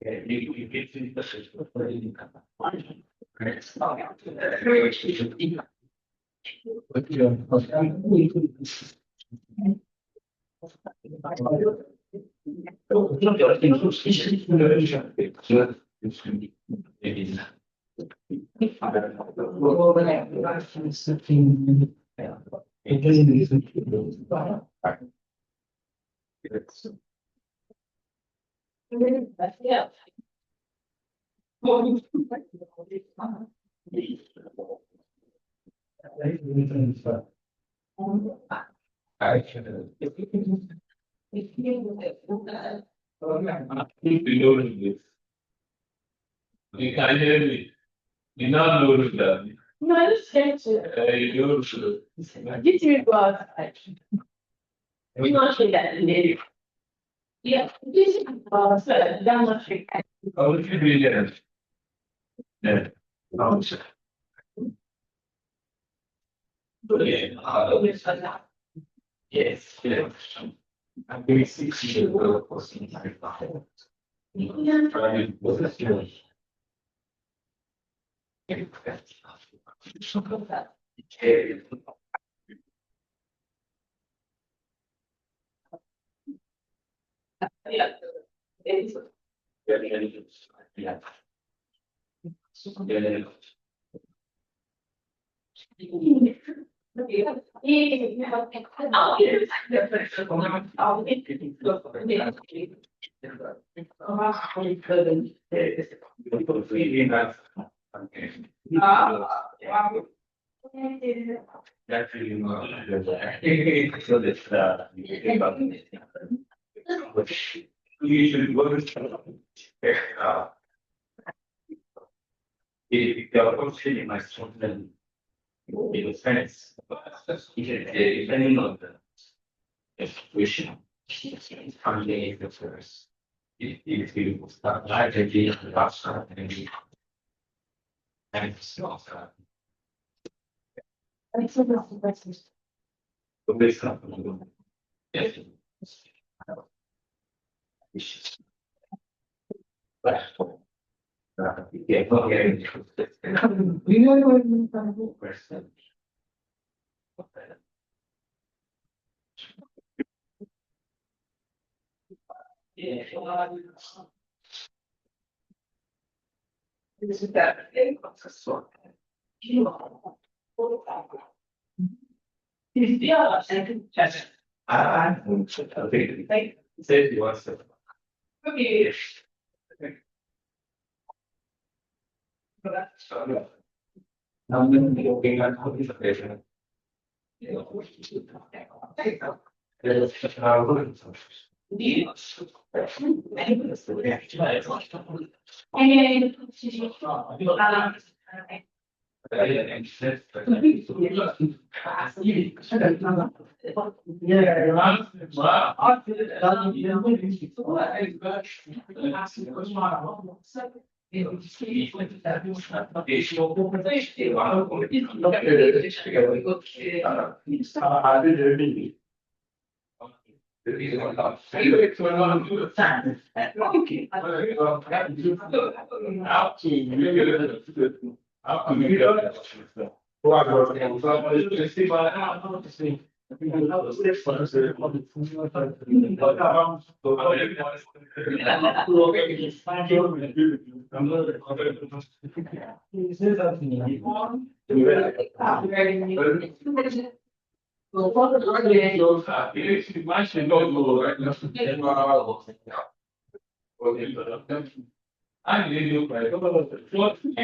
Yeah. You can hear me. You not know that. No, I just scared to. You know, did you go outside? We not sure that in the yeah, this is so that's not sure. Oh, what you doing there? Yeah. Yes, yes. I'm doing 6 years ago for some time. Yeah. Yeah. Yeah. That's really so this you should work if you are considering my children in the sense, depending on the situation, funding the first. If you start largely last and it's not yes. Yeah, this is that thing. Yeah, I think say you want to. Okay. I'm going to be looking at how this patient. I need you by what one, two,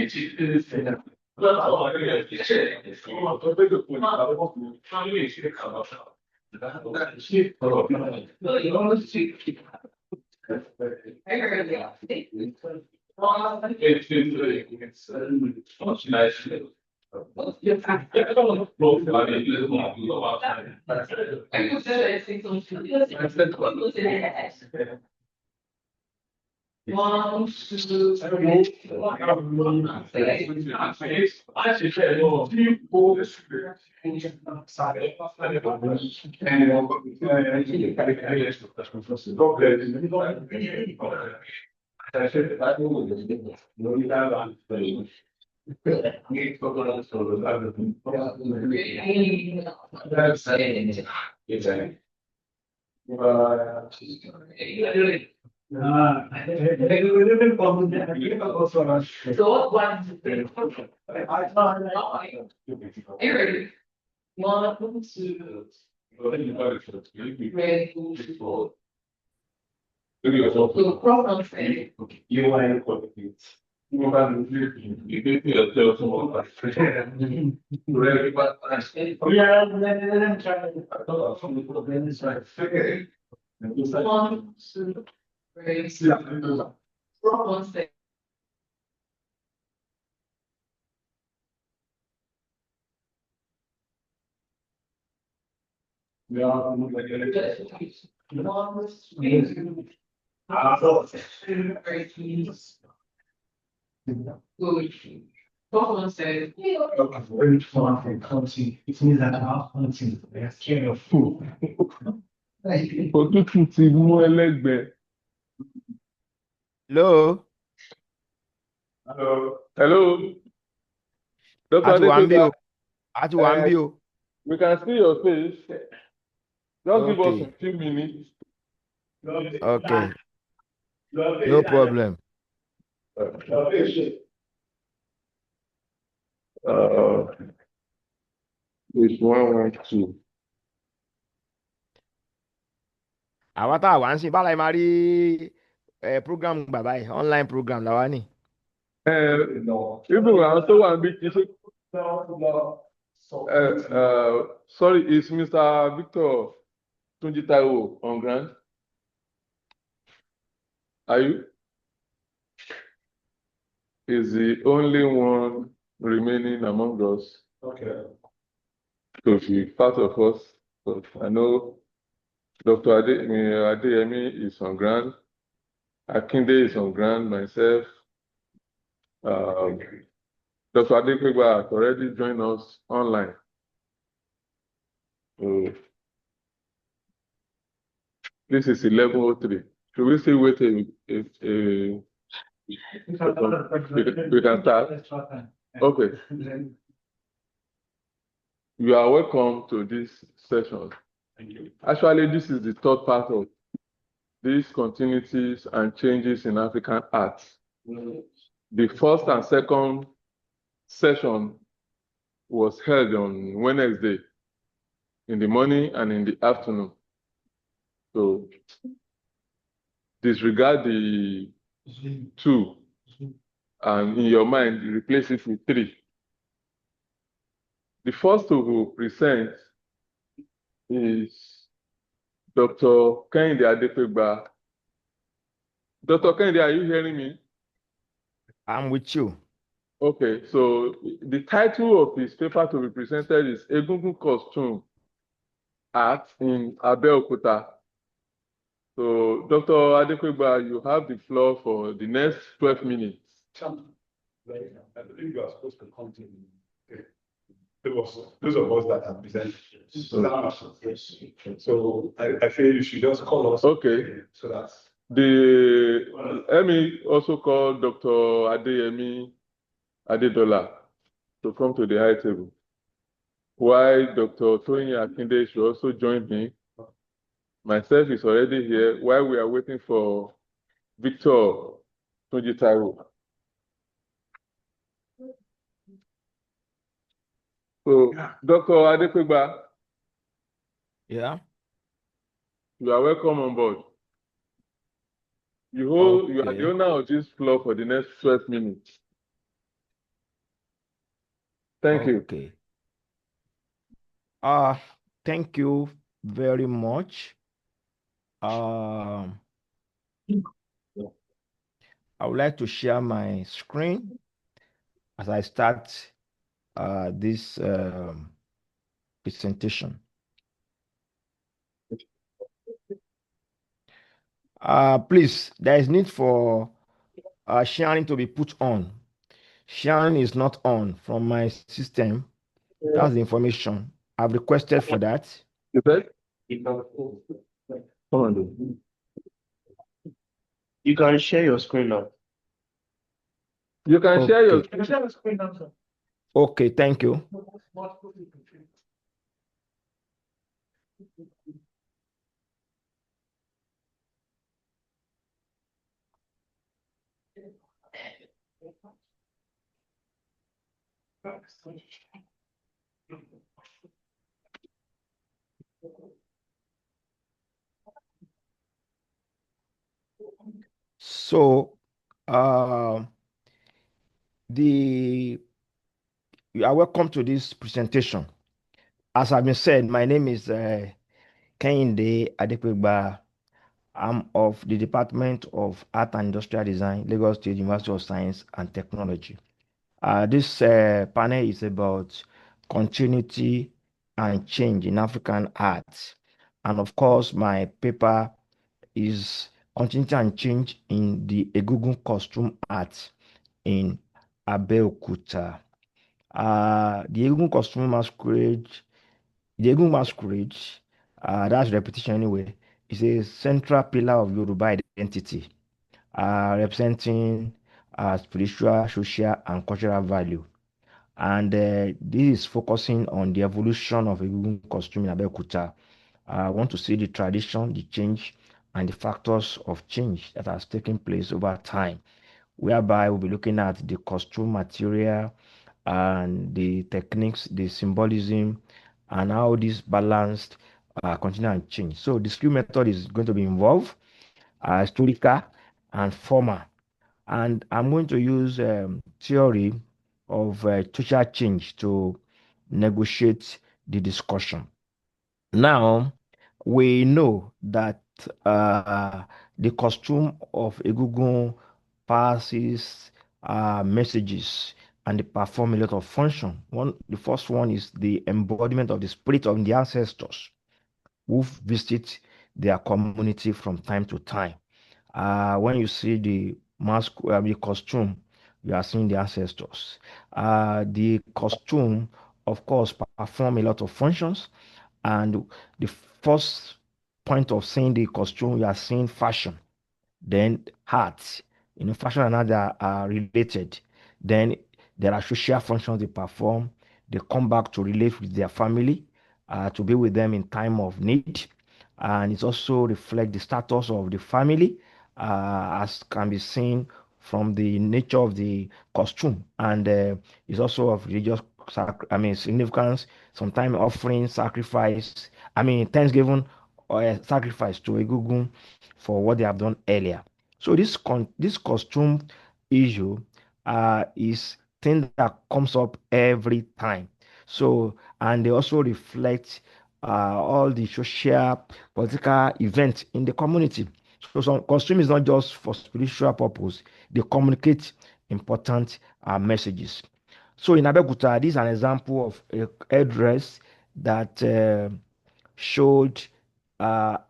I should say, oh, three, four, Òtútù ti mú ẹlẹ́gbẹ̀ẹ́. Hello. Hello. Dr. Àti wà ń bí o. Adekogba, Àti wà ń bí o. we can see your face. Just give us Okay. a few minutes. Okay. No problem. It's 112. Àwa tá a wà ń sìn báwo la máa rí program gbà báyìí online program làwa ní. Even àwọn tó wà níbí kì í ṣe. Sorry, it's Mr. Victor Tunji Taiwo on ground. Are you? Is the only one remaining among us. Okay. To be part of us. But I know Dr. Adeyemi is on ground. Akinde is on ground. Myself. Dr. Adekogba has already joined us online. So this is 11:03. Should we still wait we can start? Okay. You are welcome to this session. Thank you. Actually, this is the third part of these continuities and changes in African art. The first and second session was held on Wednesday in the morning and in the afternoon. So disregard the 2 and in your mind replace it with 3. The first to present is Dr. Kehinde Adekogba. Dr. Kehinde, are you hearing me? I'm with you. Okay, so the title of his paper to be presented is Egungun Costume Art in Abeokuta. So, Dr. Adekogba, you have the floor for the next 12 minutes. I believe you are supposed to continue. Okay. Those of us that have presented. So I feel you should just call us. Okay. So that's let me also call Dr. Adeyemi Adedola to come to the high table. Why Dr. Toyin Akinde should also join me. Myself is already here while we are waiting for Victor Tunji Taiwo. So, Dr. Adekogba. Yeah. You are welcome on board. You are the owner of this floor for the next 12 minutes. Thank you. Okay. Thank you very much. I would like to share my screen as I start this presentation. Please, there is need for sharing to be put on. Sharing is not on from my system. That's the information. I've requested for that. You said? Come on. You can share your screen now. You can share your. Okay. Okay, thank you. So, uh, the you are welcome to this presentation. As I've been said, my name is Kehinde Adepegba. I'm of the Department of Art and Industrial Design, Lagos State University of Science and Technology. This panel is about continuity and change in African art. And of course, my paper is continuity and change in the Egungun costume art in Abeokuta. The Egungun costume masquerade, the Egungun masquerade, that's repetition anyway, is a central pillar of Yoruba identity, representing spiritual, social, and cultural value. And this is focusing on the evolution of Egungun costume in Abeokuta. I want to see the tradition, the change, and the factors of change that has taken place over time, whereby we'll be looking at the costume material and the techniques, the symbolism, and how this balanced continue and change. So the skill method is going to be involved, historical and formal. And I'm going to use theory of social change to negotiate the discussion. Now, we know that the costume of Egungun passes messages and they perform a lot of function. The first one is the embodiment of the spirit of the ancestors who visit their community from time to time. When you see the mask, the costume, you are seeing the ancestors. The costume, of course, perform a lot of functions, and the first point of seeing the costume, you are seeing fashion, then art. Fashion and art are related. Then there are social functions they perform. They come back to relate with their family, to be with them in time of need. And it also reflects the status of the family, as can be seen from the nature of the costume. And it's also of religious, significance, sometimes offering sacrifice, thanksgiving or sacrifice to Egungun for what they have done earlier. So this costume issue is thing that comes up every time. So, and they also reflect all the social political events in the community. So some costume is not just for spiritual purpose; they communicate important messages. So in Abeokuta, this is an example of a headdress that showed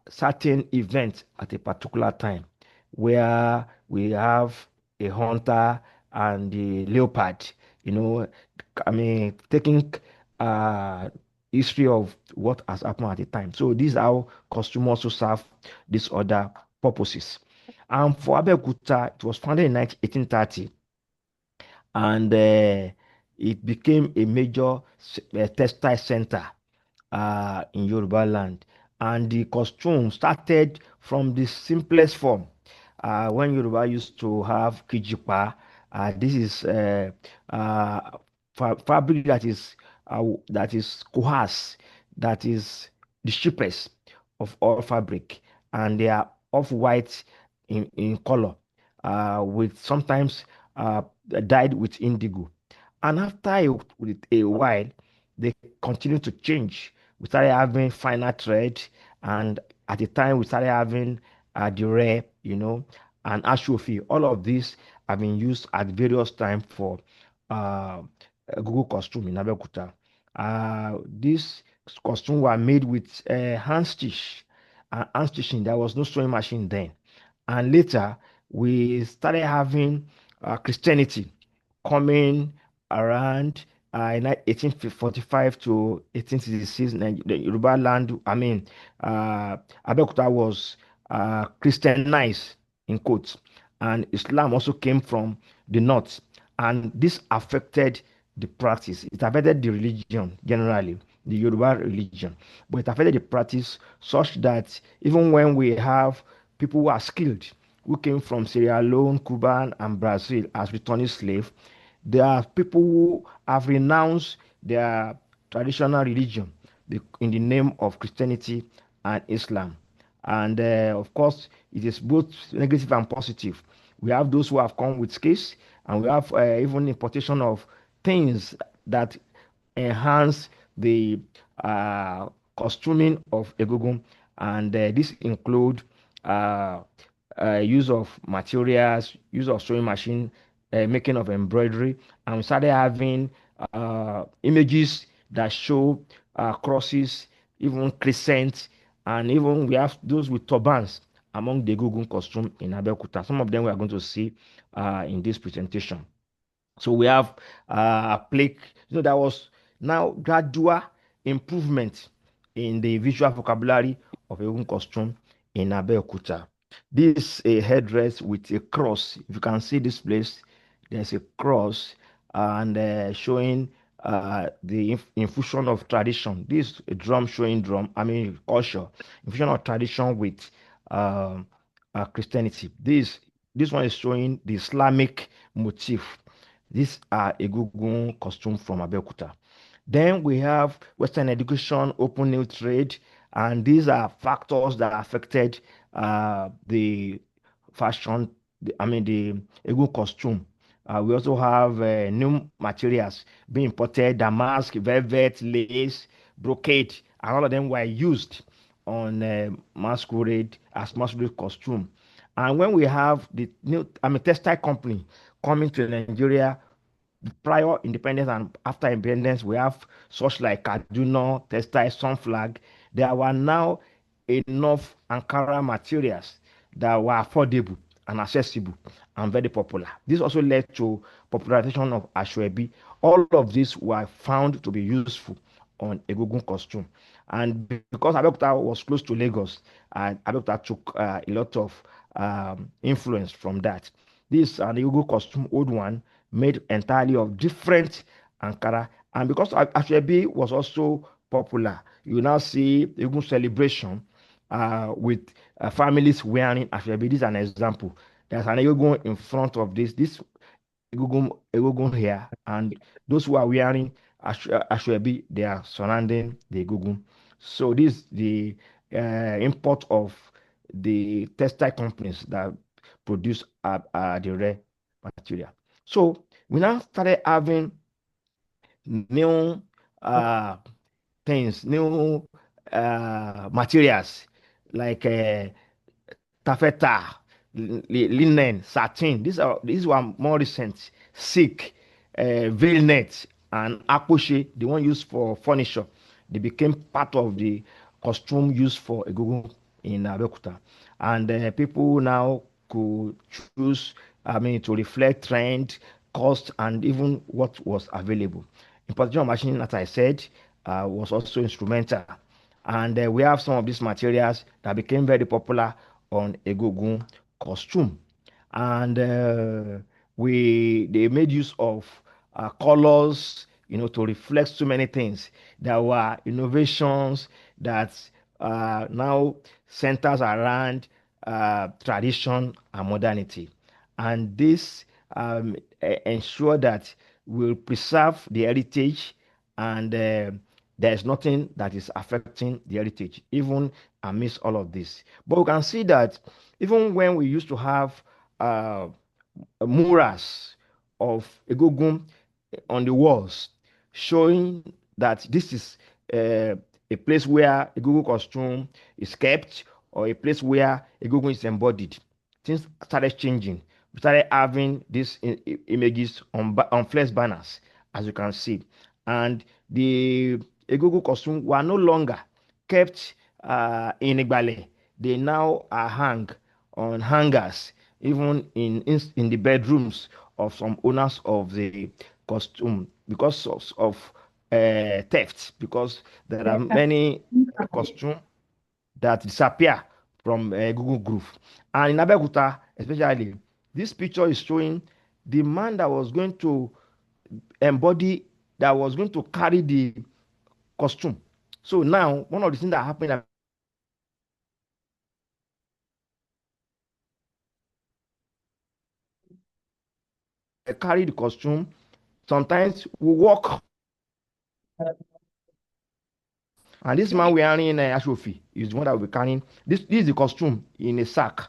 certain events at a particular time, where we have a hunter and the leopard, you know, taking uh, history of what has happened at the time. So these are how costume also serve these other purposes. And for Abeokuta, it was founded in 1830, and it became a major textile center in Yoruba land. And the costume started from the simplest form. When Yoruba used to have kijipa, this is uh, fabric that is coarse, that is the cheapest of all fabric, and they are off white in color, with sometimes dyed with indigo. And after a while, they continue to change. We started having finer thread, and at the time we started having the rare, and ashofi. All of these have been used at various times for uh, Google costume in Abeokuta. These costumes were made with hand stitch, hand stitching. There was no sewing machine then, and later we started having Christianity coming around in 1845 to 1866. The Yoruba land, Abeokuta was Christianized in quotes. And Islam also came from the north. And this affected the practice. It affected the religion generally, the Yoruba religion. But it affected the practice such that even when we have people who are skilled, who came from Sierra Leone, Cuba, and Brazil as returning slaves, there are people who have renounced their traditional religion in the name of Christianity and Islam. And of course, it is both negative and positive. We have those who have come with skills, and we have even importation of things that enhance the costuming of egungun, and this include uh, use of materials, use of sewing machine, making of embroidery, and we started having images that show crosses, even crescents, and even we have those with turbans among the egungun costume in Abeokuta. Some of them we are going to see in this presentation. So we have a plaque. There was now gradual improvement in the visual vocabulary of Egungun costume in Abeokuta. This a headdress with a cross. If you can see this place, there's a cross and showing the infusion of tradition. This a drum showing drum. I mean culture, infusion of tradition with Christianity. This one is showing the Islamic motif. These are Egungun costume from Abeokuta. Then we have Western education, open new trade, and these are factors that affected the fashion, the Egungun costume. We also have new materials being imported, damask, velvet, lace, brocade, and all of them were used on masquerade as masquerade costume. And when we have the new, textile company coming to Nigeria prior independence and after independence, we have such like Kaduna, Textile, Sunflag. There were now enough Ankara materials that were affordable and accessible and very popular. This also led to popularization of Ashwebi. All of these were found to be useful on Egungun costume. And because Abeokuta was close to Lagos, Abeokuta took a lot of influence from that. This an Egungun costume, old one, made entirely of different Ankara. And because Ashwebi was also popular, you now see Egungun celebration with families wearing Ashwebi. This is an example. There's an Egungun in front of this Egungun here, and those who are wearing Ashwebi, they are surrounding the Egungun. So this is the import of the textile companies that produce the rare material. So we now started having new uh, things, new materials like taffeta, linen, satin. These were more recent. Silk, veil net, and akposhe, the one used for furniture. They became part of the costume used for egungun in Abeokuta. And people now could choose, to reflect trend, cost, and even what was available. Importation of machine, as I said, was also instrumental. And we have some of these materials that became very popular on Egungun costume. And they made use of colors, to reflect so many things. There were innovations that now centers around tradition and modernity. And this ensure that we'll preserve the heritage and there's nothing that is affecting the heritage, even amidst all of this. But we can see that even when we used to have uh, murals of Egungun on the walls, showing that this is a place where Egungun costume is kept or a place where Egungun is embodied. Things started changing. We started having these images on flex banners, as you can see. And the Egungun costume were no longer kept in Igbale. They now are hung on hangers, even in the bedrooms of some owners of the costume because of theft. Because there are many costume that disappear from Google Group. And in Abeokuta, especially, this picture is showing the man that was going to embody, that was going to carry the costume. So now, one of the things that happened, carry the costume. Sometimes we walk, and this man wearing Ashofi is the one that will be carrying. This is the costume in a sack,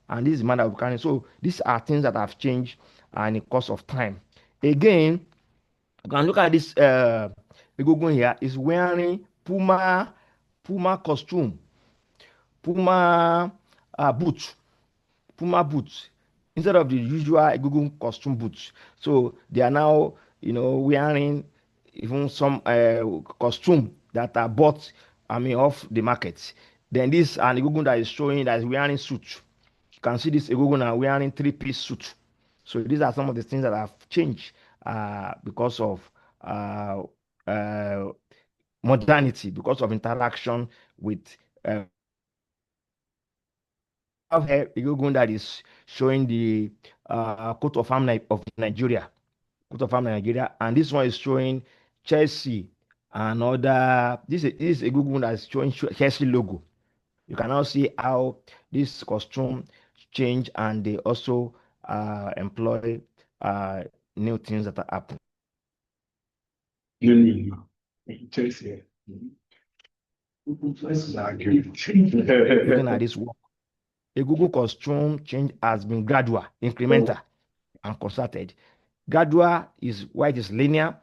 and this is the man that will be carrying. So these are things that have changed and in the course of time. Again, you can look at this Egungun here is wearing Puma costume, Puma boots, Puma boots instead of the usual Egungun costume boots. So they are now, wearing even some costume that are bought, off the market. Then this an Egungun that is showing that is wearing suit. You can see this Egungun are wearing three-piece suit. So these are some of the things that have changed because of uh, uh, modernity, because of interaction with have here Egungun that is showing the coat of arms of Nigeria, and this one is showing Chelsea and other. This is Egungun that is showing Chelsea logo. You can now see how this costume change, and they also employ new things that are happening. Chelsea. Looking at this work, Egungun costume change has been gradual, incremental, and concerted. Gradual is why it is linear,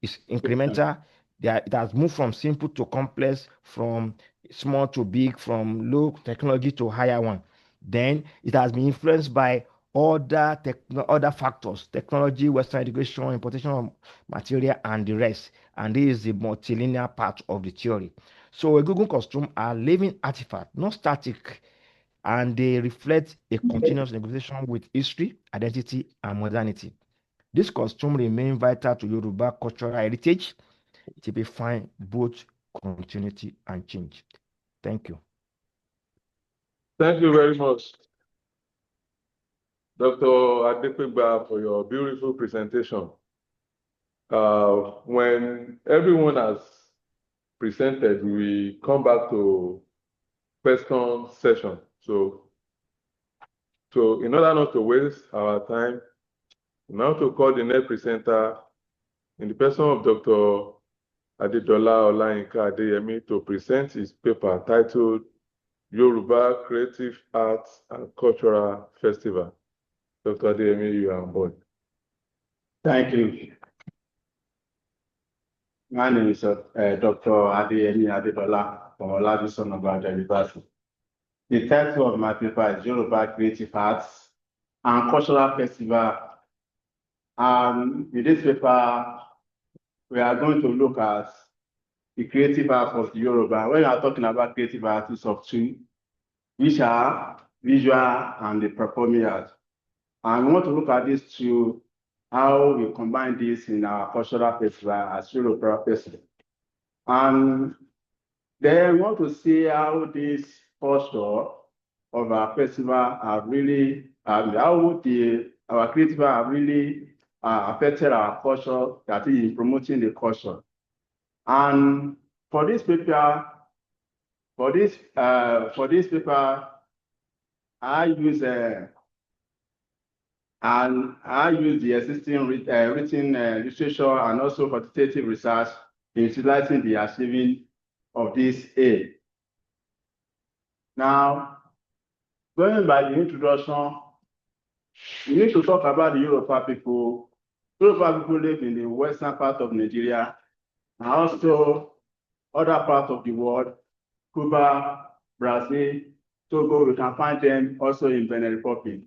is incremental. It has moved from simple to complex, from small to big, from low technology to higher one. Then it has been influenced by other factors, technology, Western education, importation of material, and the rest. And this is the multilinear part of the theory. So a Google costume are living artifacts, not static, and they reflect a continuous negotiation with history, identity, and modernity. This costume remains vital to Yoruba cultural heritage, typifying both continuity and change. Thank you. Thank you very much, Dr. Adepegba, for your beautiful presentation. When everyone has presented, we come back to question session. So in order not to waste our time, now to call the next presenter in the person of Dr. Adedola Olayinka Adeyemi to present his paper titled Yoruba Creative Arts and Cultural Festival. Dr. Adeyemi, you are on board. Thank you. My name is Dr. Adeyemi Adedola from Olabisi Onabanjo University. The title of my paper is Yoruba Creative Arts and Cultural Festival. In this paper, we are going to look at the creative arts of the Yoruba. When we are talking about creative arts, it's of two, which are visual and the performing arts. And we want to look at these two, how we combine this in our cultural festival as Yoruba Festival. And then we want to see how this culture of our festival have really, how our creative have really affected our culture, that is promoting the culture. And for this paper, I use the existing written literature and also quantitative research in utilizing the achieving of this aim. Now, going by the introduction, we need to talk about the Yoruba people. Yoruba people live in the western part of Nigeria and also other parts of the world, Cuba, Brazil, Togo. We can find them also in Benin Republic.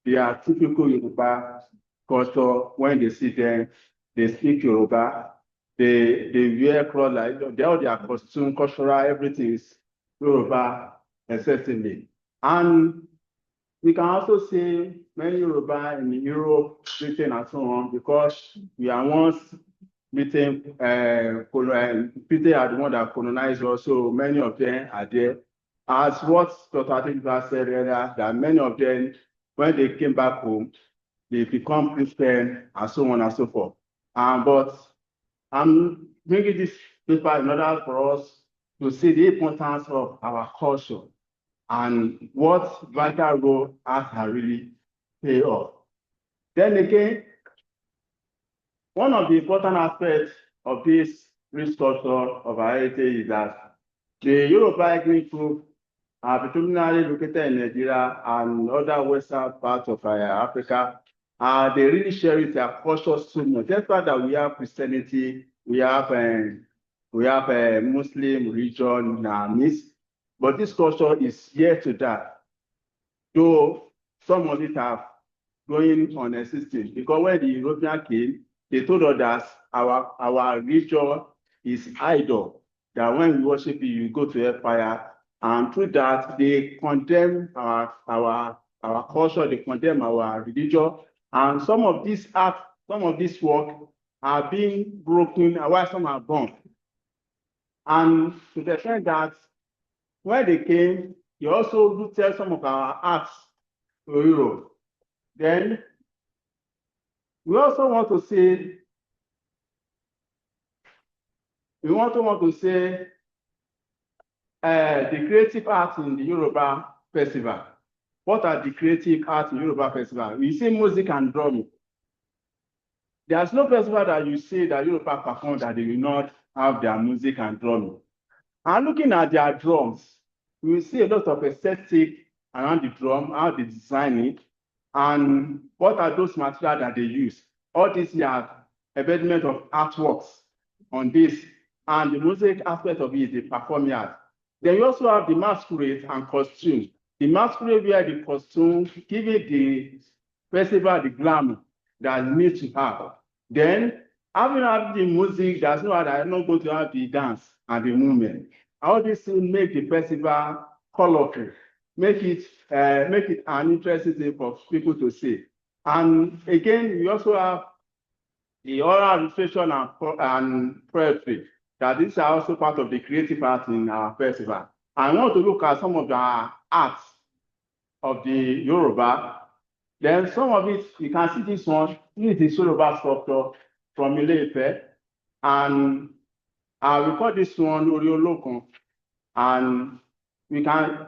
They are typical Yoruba culture. When they see them, they speak Yoruba. They wear clothes like all their costume, cultural, everything is Yoruba excessively. And we can also see many Yoruba in Europe, Britain, and so on, because we are once Britain, Britain are the one that colonized us, so many of them are there. as what Dr. Adediba said earlier, that many of them, when they came back home, they become Christian and so on and so forth. But I'm bringing this paper in order for us to see the importance of our culture and what vital role art can really play off. Then again, one of the important aspects of this rich culture of our heritage is that the Yoruba ethnic group are predominantly located in Nigeria and other western parts of Africa. They really cherish their culture so much. Despite that we have Christianity, we have a Muslim religion in our midst, but this culture is here to die. Though some of it have going on existing, because when the European came, they told us that our religion is idol, that when we worship it, you go to hellfire, and through that they condemn our culture, they condemn our religion, and some of these acts, some of this work are being broken, while some are gone. And to the extent that when they came, they also looted some of our arts to Europe. Then we also want to say, the creative arts in the Yoruba festival. What are the creative arts in Yoruba festival? We see music and drumming. There's no festival that you see that Yoruba perform that they will not have their music and drumming. And looking at their drums, we will see a lot of aesthetic around the drum, how they design it, and what are those materials that they use. All these are embedment of artworks on this, and the music aspect of it is the performing art. Then you also have the masquerade and costume. The masquerade wear the costume, giving the festival the glamour that it needs to have. Then, having the music, there's no other, I'm not going to have the dance and the movement. All this will make the festival colorful, make it an interesting thing for people to see. And again, we also have the oral illustration and poetry, that these are also part of the creative art in our festival. I want to look at some of the arts of the Yoruba. Then some of it, you can see this one. This is the Yoruba sculpture from Ile-Ife. And we call this one Oriolokun. And we can,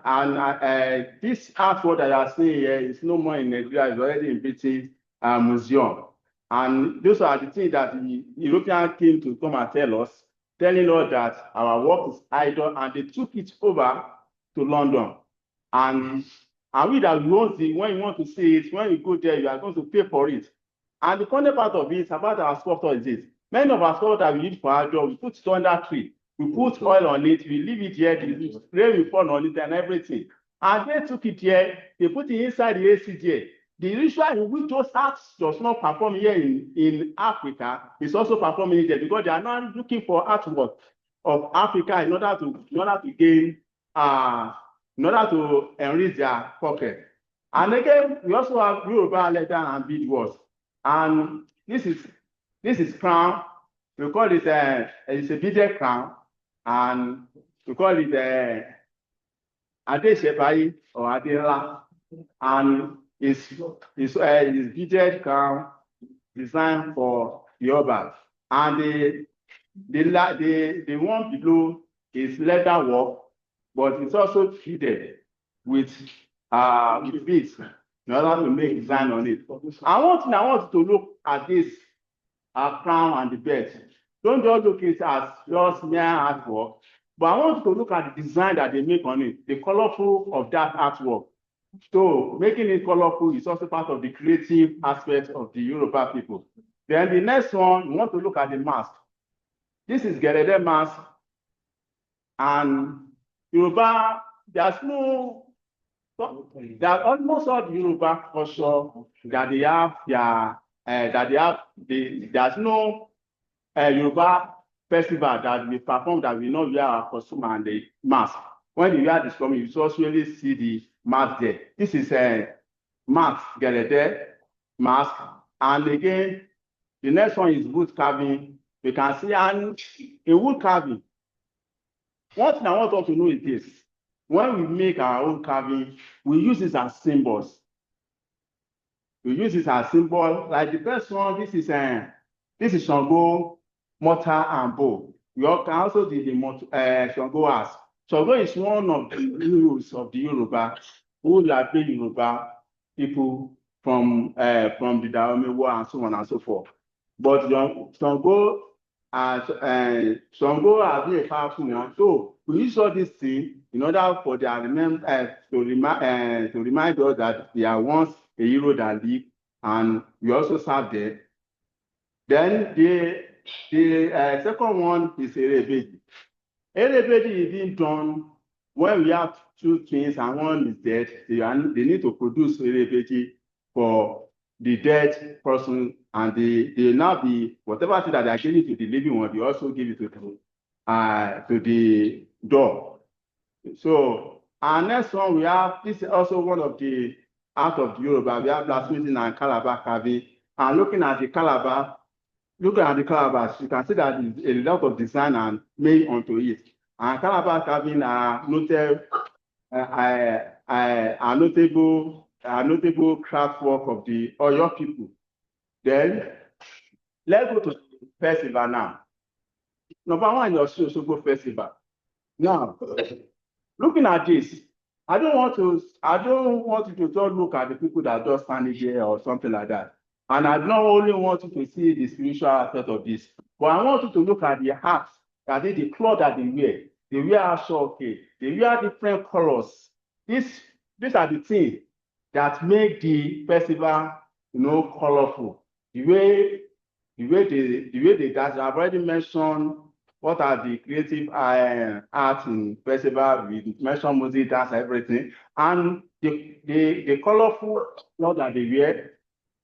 this artwork that you are seeing here is no more in Nigeria, it's already in British Museum. And those are the things that the European came to come and tell us, telling us that our work is idle, and they took it over to London. And we that we want to, when you want to see it, when you go there, you are going to pay for it. And the funny part of it about our sculpture is this. Many of our sculpture that we use for our job, we put it under tree. We put oil on it, we leave it here, the rain will fall on it and everything. And they took it here, they put it inside the AC there. The ritual in which those arts does not perform here in Africa is also performing there, because they are not looking for artwork of Africa in order to gain, in order to enrich their pocket. And again, we also have Yoruba leather and beadwork. And this is crown. We call it it's a beaded crown, and we call it Adeshebayi or Adela. And it's beaded crown designed for Yoruba. And the one below is leather work, but it's also beaded with beads in order to make design on it. I want to look at this crown and the belt. Don't just look at it as just mere artwork, but I want to look at the design that they make on it, the colorful of that artwork. So making it colorful is also part of the creative aspect of the Yoruba people. Then the next one, we want to look at the mask. This is Gerede mask, and Yoruba, there's almost all the Yoruba culture that they have there's no Yoruba festival that we perform that we know wear our costume and the mask. When you wear this costume, you also really see the mask there. This is a mask, Gerede mask. And again, the next one is wood carving. We can see, and in wood carving, one thing I want us to know is this. when we make our own carving, we use this as symbols. We use this as symbol. Like the first one, this is Shango, mortar and bow. We can also do the Shango as. Shango is one of the heroes of the Yoruba who liberate Yoruba people from the Dahomey War and so on and so forth. But Shango has been a powerful one. So we use all these things in order for their to remind us that they are once a hero that lived, and we also serve them. Then the second one is Erebeji. Erebeji is being done when we have two twins and one is dead. They need to produce Erebeji for the dead person, and they now be whatever thing that they are giving to the living one, they also give it to the door. So our next one we have, this is also one of the art of the Yoruba. We have blacksmithing and calabash carving. And looking at the calabash, you can see that a lot of design and made onto it. And calabash carving are notable craft work of the Oyo people. Then let's go to the festival now. Number one, your Osogbo festival. Now, looking at this, I don't want you to just look at the people that just standing here or something like that. And I don't only want you to see the spiritual aspect of this, but I want you to look at the hats, that is the clothes that they wear. They wear ashoke, they wear different colors. These are the things that make the festival, colorful. The way they dance. I've already mentioned what are the creative arts in festival. We mentioned music, dance, everything, and the colorful clothes that they wear,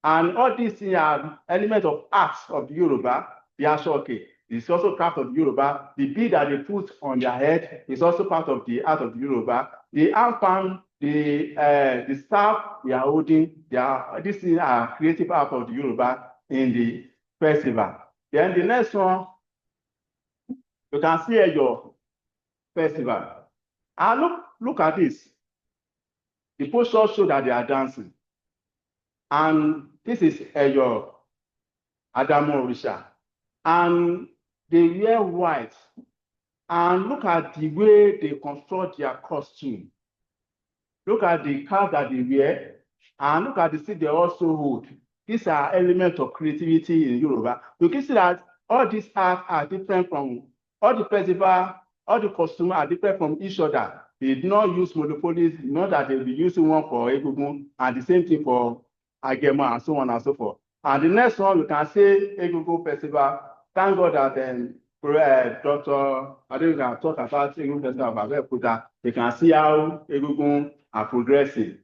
and all these things are elements of arts of the Yoruba. The ashoke is also part of the Yoruba. The bead that they put on their head is also part of the art of the Yoruba. The armband, the staff they are holding, these things are creative art of the Yoruba in the festival. Then the next one, you can see your festival. And look at this. The postures show that they are dancing. And this is your Adamu Orisha. And they wear white. And look at the way they construct their costume. Look at the cap that they wear. And look at the stick they also hold. These are elements of creativity in Yoruba. You can see that all these arts are different from all the festival, all the costumes are different from each other. They do not use monopolies, not that they'll be using one for Egungun and the same thing for Agema and so on and so forth. And the next one, you can say Egungun Festival. Thank God that Dr. Adeoye can talk about Egungun Festival of Abeokuta. You can see how Egungun are progressing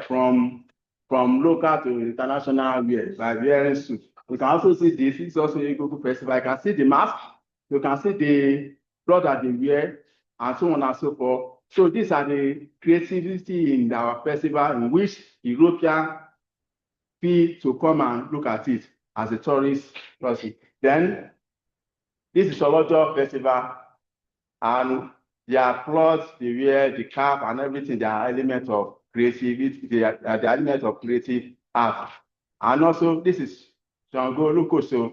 from local to international wear by wearing suits. You can also see this. It's also Egungun Festival. You can see the mask. You can see the clothes that they wear, and so on and so forth. So these are the creativity in our festival in which European feel to come and look at it as a tourist person. Then this is Olojo Festival, and their clothes, they wear, the cap and everything, they are elements of creativity, they are the elements of creative art. And also this is Shango Lukoso.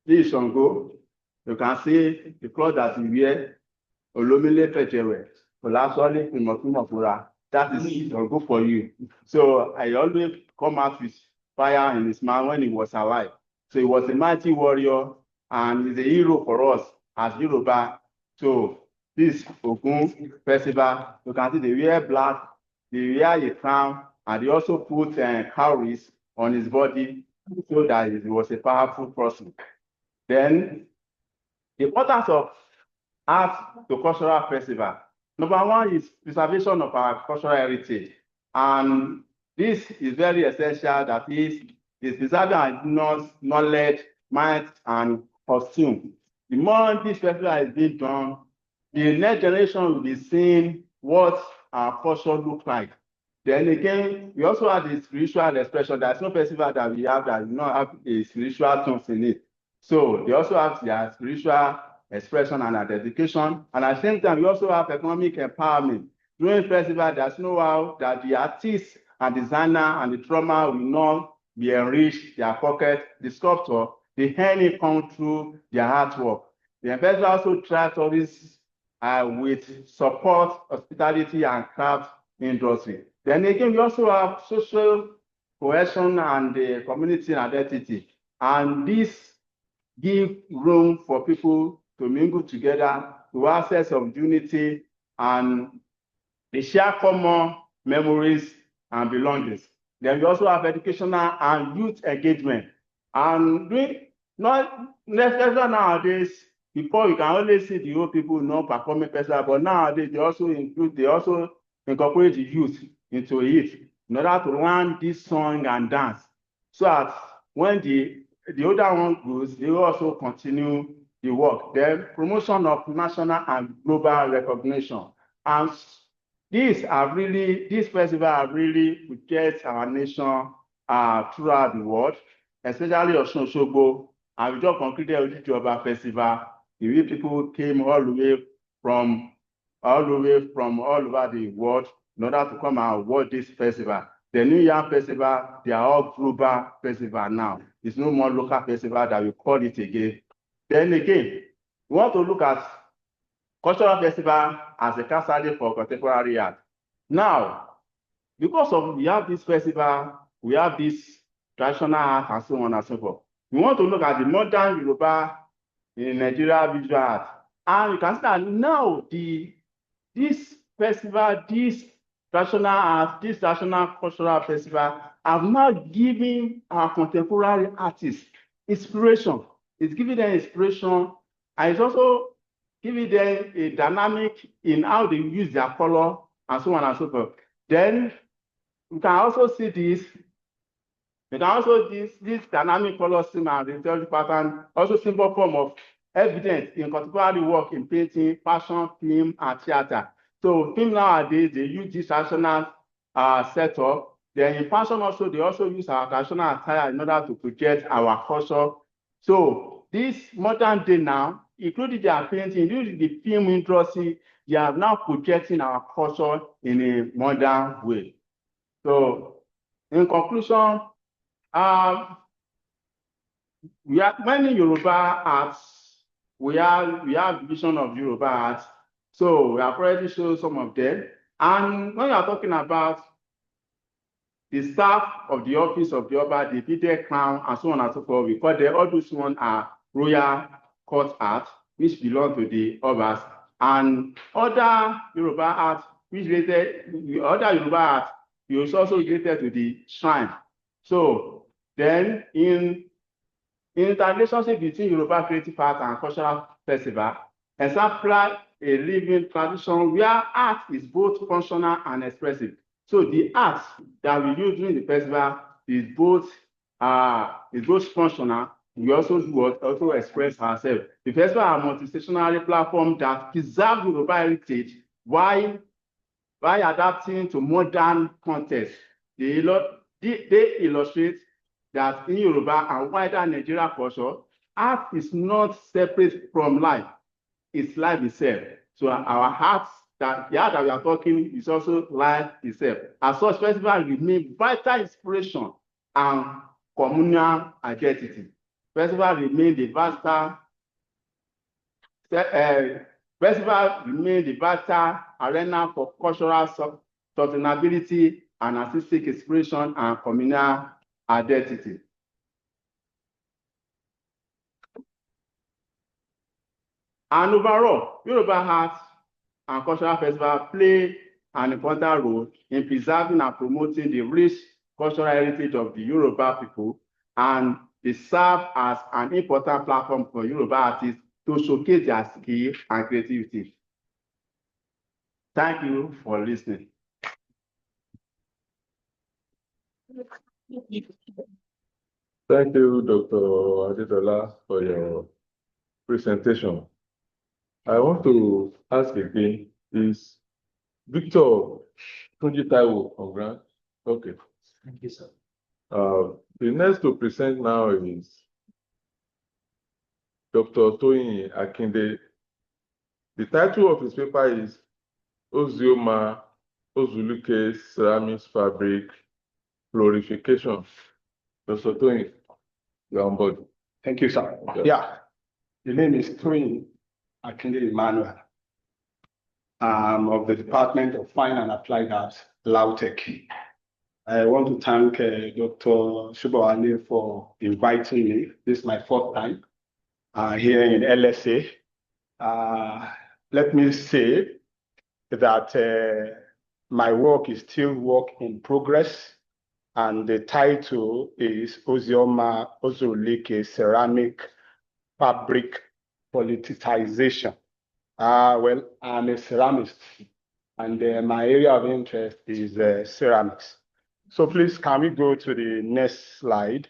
This is Shango. You can see the clothes that he wear. Olomile Fejewe. Olasole Imofura. That is Shango for you. So I always come out with fire in his mouth when he was alive. So he was a mighty warrior and he's a hero for us as Yoruba. So this Ogun festival, you can see they wear black, they wear a crown, and they also put cowries on his body so that he was a powerful person. Then the importance of art to cultural festival. Number one is preservation of our cultural heritage. And this is very essential, that is preserving our knowledge, mind, and costume. The more this festival is being done, the next generation will be seeing what our culture looks like. Then again, we also have the spiritual expression. There's no festival that we have that do not have a spiritual tone in it. So they also have their spiritual expression and identification. And at the same time, we also have economic empowerment. During festival, there's no how that the artists and designer and the drummer will not be enriched their pocket. The sculptor, the earn income through their artwork. The festival also tries always with support, hospitality, and craft industry. Then again, we also have social cohesion and community identity. And this give room for people to mingle together, to have sense of unity, and they share common memories and belongings. Then we also have educational and youth engagement. And not necessarily nowadays, before you can only see the old people not performing festival, but nowadays they also incorporate the youth into it in order to learn this song and dance. So that when the older one grows, they will also continue the work. Then promotion of national and global recognition. And these festivals have really project our nation throughout the world, especially Osun Osogbo. And we just concluded Ojúde Festival. The way people came all the way from all over the world in order to come and watch this festival. The New Yam Festival, they are all global festival now. It's no more local festival that we call it again. Then again, we want to look at cultural festival as a case study for contemporary art. Now, because we have this festival, we have this traditional art and so on and so forth. We want to look at the modern Yoruba in Nigeria visual art. And you can see that now this festival, this traditional art, this traditional cultural festival have now given our contemporary artists inspiration. It's giving them inspiration, and it's also giving them a dynamic in how they use their color and so on and so forth. Then you can also see this. You can also this dynamic color scheme and rhetoric pattern also symbol form of evidence in contemporary work in painting, fashion, film, and theater. So film nowadays, they use this traditional setup. Then in fashion also, they also use our traditional attire in order to project our culture. So this modern day now, including their painting, including the film industry, they are now projecting our culture in a modern way. So in conclusion, we have many Yoruba arts. We have vision of Yoruba arts. So we have already shown some of them. And when you are talking about the staff of the office of the Oba, the fitted crown, and so on and so forth, we call them, all those ones are royal court art, which belong to the Obas. And other Yoruba art, we also related to the shrine. So then in the relationship between Yoruba creative art and cultural festival, exemplar a living tradition where art is both functional and expressive. So the art that we use during the festival is both functional. We also express ourselves. The festival are a multi-stationary platform that preserve Yoruba heritage while adapting to modern context. They illustrate that in Yoruba and wider Nigeria culture, art is not separate from life. It's life itself. So our hearts, the art that we are talking is also life itself. As such, festival remain vital inspiration and communal identity. Festival remain the vital arena for cultural sustainability and artistic inspiration and communal identity. And overall, Yoruba art and cultural festival play an important role in preserving and promoting the rich cultural heritage of the Yoruba people, and they serve as an important platform for Yoruba artists to showcase their skill and creativity. Thank you for listening. Thank you, Dr. Adedola, for your presentation. I want to ask again, is Victor Tunji Taiwo on ground? Okay. Thank you, sir. The next to present now is Dr. Toyin Akinde. The title of his paper is Ozioma Ozuluke Ceramics Fabric Glorification. Dr. Toyin, you're on board. Thank you, sir. Yeah, the name is Toyin Akinde Emmanuel. I'm of the Department of Fine and Applied Arts, LAUTECH. I want to thank Dr. Shubawale for inviting me. This is my fourth time here in LSA. Let me say that my work is still work in progress, and the title is Ozioma Ozulike Ceramic Fabric Politicization. Well, I'm a ceramist, and my area of interest is ceramics. So please, can we go to the next slide?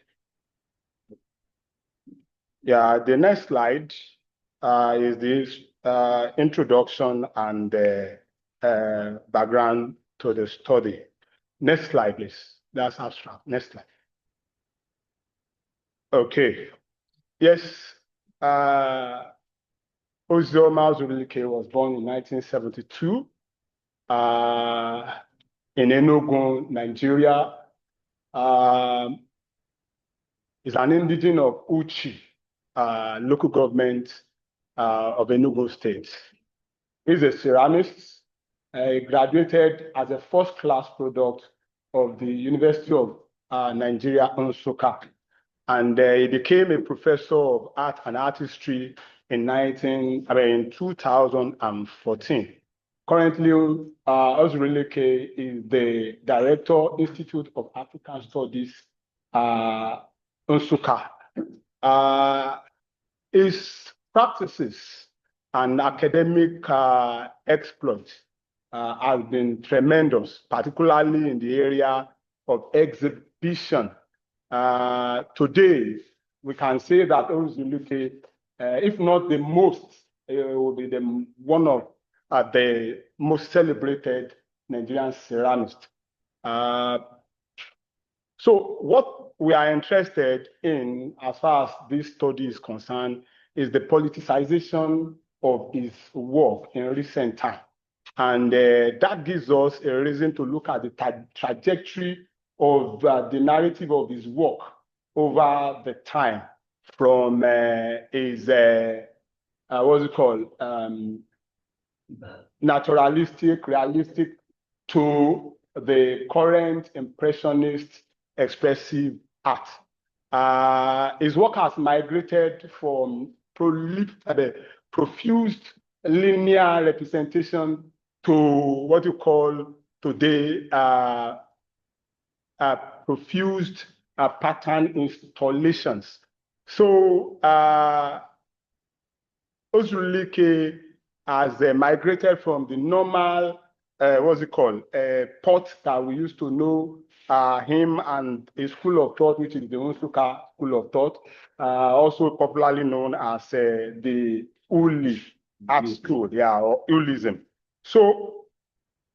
Yeah, the next slide is this introduction and background to the study. Next slide, please. That's abstract. Next slide. Okay. Yes. Ozioma Ozulike was born in 1972 in Enugu, Nigeria. Is an indigene of Uchi, local government of Enugu State. He's a ceramist. He graduated as a first-class product of the University of Nigeria, Nsukka. And he became a professor of art and artistry in 2014. Currently, Ozulike is the Director, Institute of African Studies, Nsukka. His practices and academic exploits have been tremendous, particularly in the area of exhibition. Today, we can say that Ozulike, if not the most, will be one of the most celebrated Nigerian ceramists. So what we are interested in, as far as this study is concerned, is the politicization of his work in recent time. And that gives us a reason to look at the trajectory of the narrative of his work over the time, from his, what's it called, naturalistic, realistic, to the current impressionist expressive art. His work has migrated from profused linear representation to what you call today profused pattern installations. So Ozulike has migrated from the normal, what's it called, pot that we used to know him and his school of thought, which is the Nsukka school of thought, also popularly known as the Uli art school, yeah, or Ulism. So,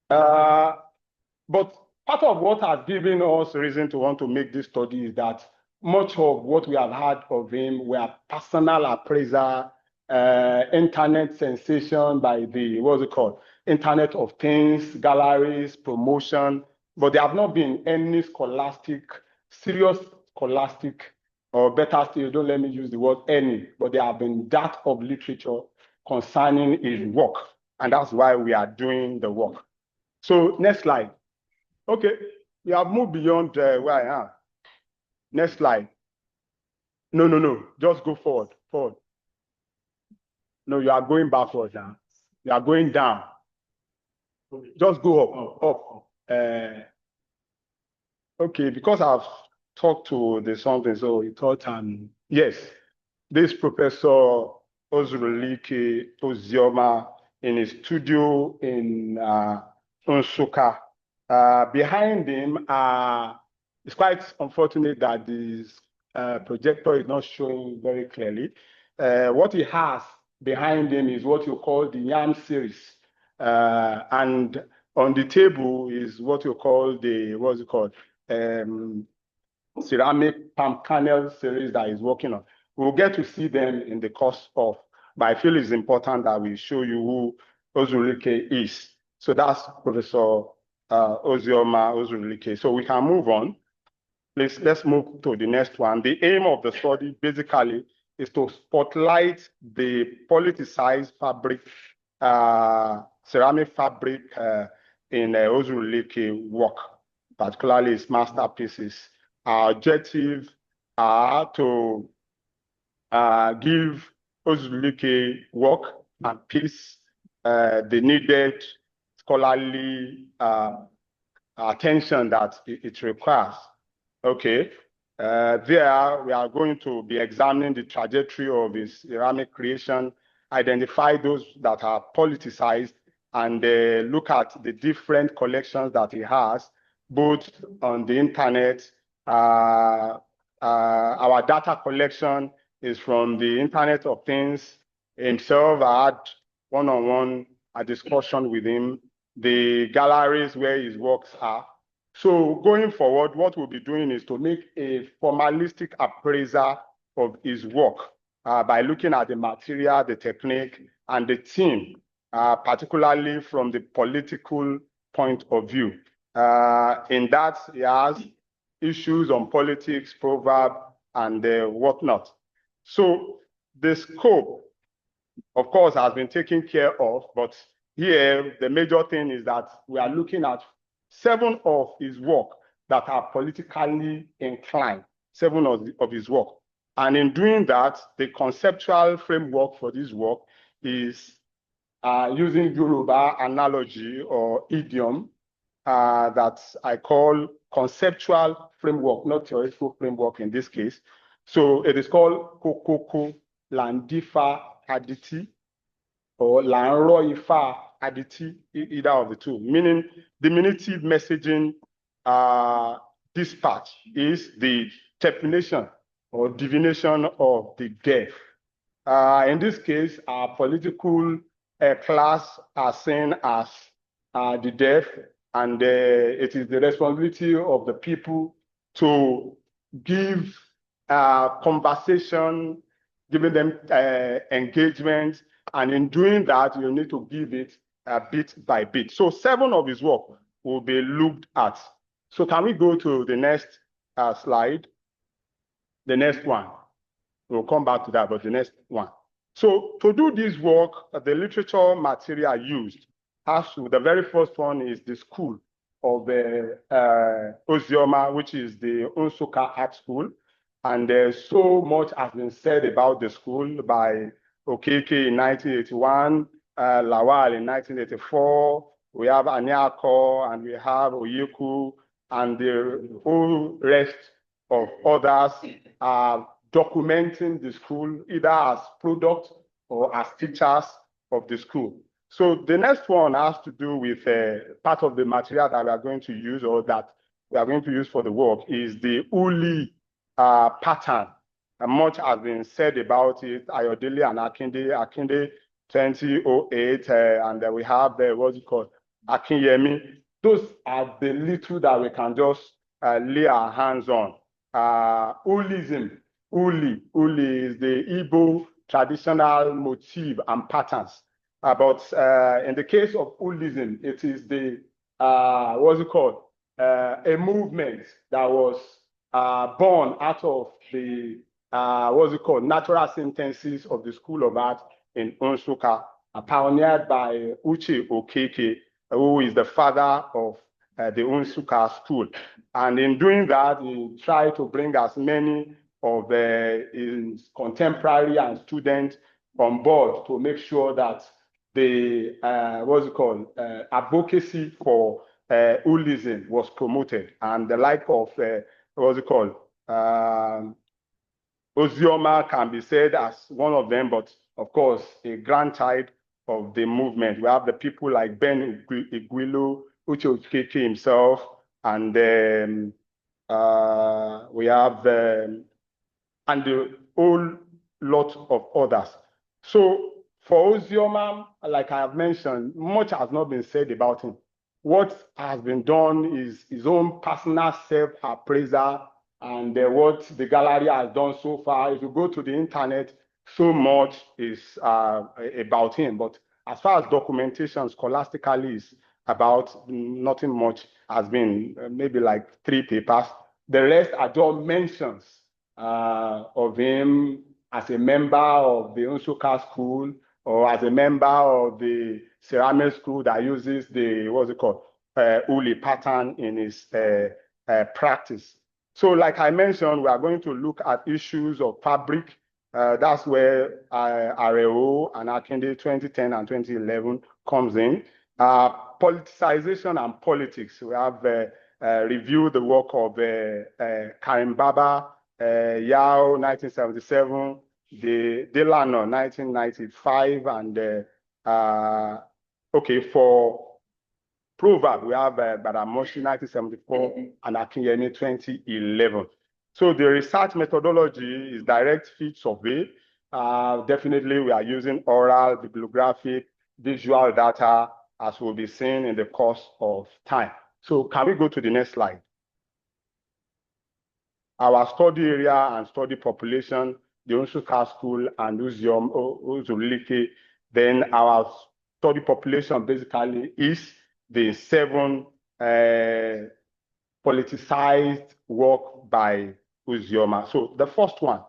but part of what has given us reason to want to make this study is that much of what we have heard of him were personal appraisal, internet sensation by the, what's it called, Internet of Things, galleries, promotion, but there have not been any serious scholastic, or better still, don't let me use the word any, but there have been that of literature concerning his work, and that's why we are doing the work. So next slide. Okay, we have moved beyond where I am. Next slide. No, just go forward. No, you are going backwards now. You are going down. Just go up. Okay, because I've talked to the something, so he thought, yes, this Professor Ozulike Ozioma in his studio in Nsukka. Behind him, it's quite unfortunate that this projector is not showing very clearly. What he has behind him is what you call the YAM series. And on the table is what you call the, ceramic palm kernel series that he's working on. We'll get to see them in the course of, but I feel it's important that we show you who Ozurike is. So that's Professor Ozioma Ozurike. So we can move on. Please, let's move to the next one. The aim of the study basically is to spotlight the politicized fabric, ceramic fabric in Ozurike work, particularly his masterpieces. Our objective are to give Ozurike work and piece the needed scholarly attention that it requires. Okay, there we are going to be examining the trajectory of his ceramic creation, identify those that are politicized, and look at the different collections that he has, both on the internet. Our data collection is from the Internet of Things himself. I had one-on-one discussion with him, the galleries where his works are. So going forward, what we'll be doing is to make a formalistic appraisal of his work by looking at the material, the technique, and the theme, particularly from the political point of view. In that, he has issues on politics, proverb, and whatnot. So the scope, of course, has been taken care of, but here the major thing is that we are looking at 7 of his work that are politically inclined, 7 of his work. And in doing that, the conceptual framework for this work is using Yoruba analogy or idiom that I call conceptual framework, not theoretical framework in this case. So it is called Kokoko Landifa Aditi or Lanro Ifa Aditi, either of the two, meaning diminutive messaging dispatch is the definition or divination of the deaf. In this case, our political class are seen as the deaf, and it is the responsibility of the people to give conversation, giving them engagement, and in doing that, you need to give it bit by bit. So 7 of his work will be looked at. So can we go to the next slide? The next one. We'll come back to that, but the next one. So to do this work, the literature material used has to, the very first one is the school of Ozioma, which is the Nsukka Art School. And so much has been said about the school by Okeke in 1981, Lawal in 1984, we have Anyako, and we have Oyeku, and the whole rest of others are documenting the school either as product or as teachers of the school. So the next one has to do with part of the material that we are going to use or that we are going to use for the work is the Uli pattern. Much has been said about it, Ayodele and Akinde 2008, and then we have what's it called, Akinyemi. Those are the little that we can just lay our hands on. Ulism, Uli is the Igbo traditional motif and patterns. But in the case of Ulism, it is the, what's it called, a movement that was born out of the, what's it called, natural synthesis of the School of Art in Nsukka, pioneered by Uche Okeke, who is the father of the Nsukka School. And in doing that, he tried to bring as many of his contemporary and students on board to make sure that the, what's it called, advocacy for Ulism was promoted. And the like of, what's it called, Ozioma can be said as one of them, but of course, a grandchild of the movement. We have the people like Ben Igwilo, Uche Okeke himself, and we have and a whole lot of others. So for Ozioma, like I have mentioned, much has not been said about him. What has been done is his own personal self-appraisal and what the gallery has done so far. If you go to the internet, so much is about him. But as far as documentation scholastically is about, nothing much has been, maybe like 3 papers. The rest are just mentions of him as a member of the Nsukka school, or as a member of the ceramic school that uses the, what's it called, uli pattern in his practice. So like I mentioned, we are going to look at issues of fabric. That's where Areo and Akinde 2010 and 2011 comes in. Politicization and politics. We have reviewed the work of Karim Baba, Yao 1977, Delano 1995, and okay, for Proverb, we have Badamoshi 1974 and Akinyemi 2011. So the research methodology is direct field survey. Definitely, we are using oral, bibliographic, visual data, as will be seen in the course of time. So can we go to the next slide? Our study area and study population, the Nsukka School and Uzulike. Then our study population basically is the 7 politicized work by Uzioma. So the first one,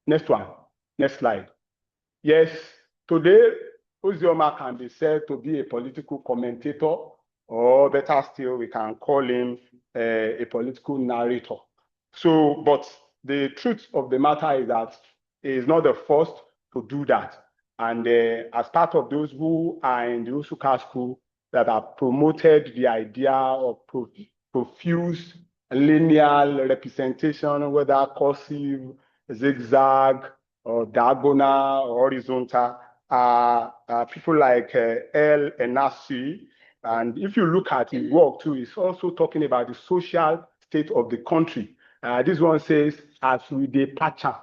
next slide. Yes, today Uzioma can be said to be a political commentator, or better still, we can call him a political narrator. So, but the truth of the matter is that he is not the first to do that. And as part of those who are in the Nsukka school that have promoted the idea of profuse linear representation, whether cursive, zigzag, or diagonal, or horizontal, people like L. Enasi. And if you look at his work too, it's also talking about the social state of the country. This one says, as we departure,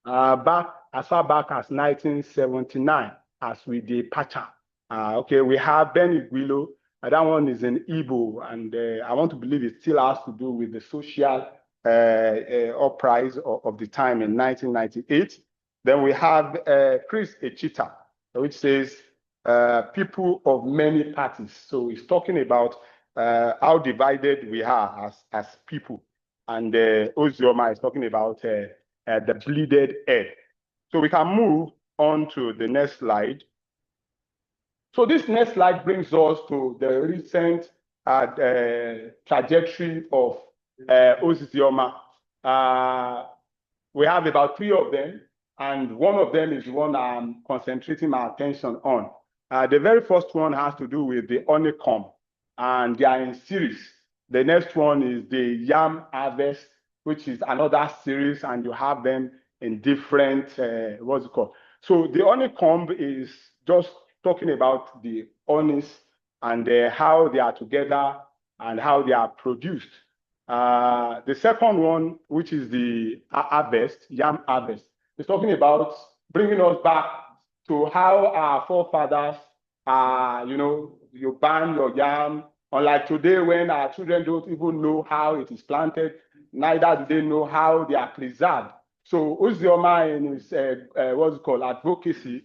back as far back as 1979, as we departure. Okay, we have Benny Guilo, that one is in Igbo, and I want to believe it still has to do with the social uprise of the time in 1998. Then we have Chris Echita, which says, people of many parties. So he's talking about how divided we are as people. And Ozioma is talking about the bleeded head. So we can move on to the next slide. So this next slide brings us to the recent trajectory of Ozioma. We have about 3 of them, and one of them is the one I'm concentrating my attention on. The very first one has to do with the honeycomb, and they are in series. The next one is the yam harvest, which is another series, and you have them in different, what's it called? So the honeycomb is just talking about the honeys and how they are together and how they are produced. The second one, which is the harvest, yam harvest, is talking about bringing us back to how our forefathers, you ban your yam. Unlike today, when our children don't even know how it is planted, neither do they know how they are preserved. So Uzioma in his what's it called, advocacy,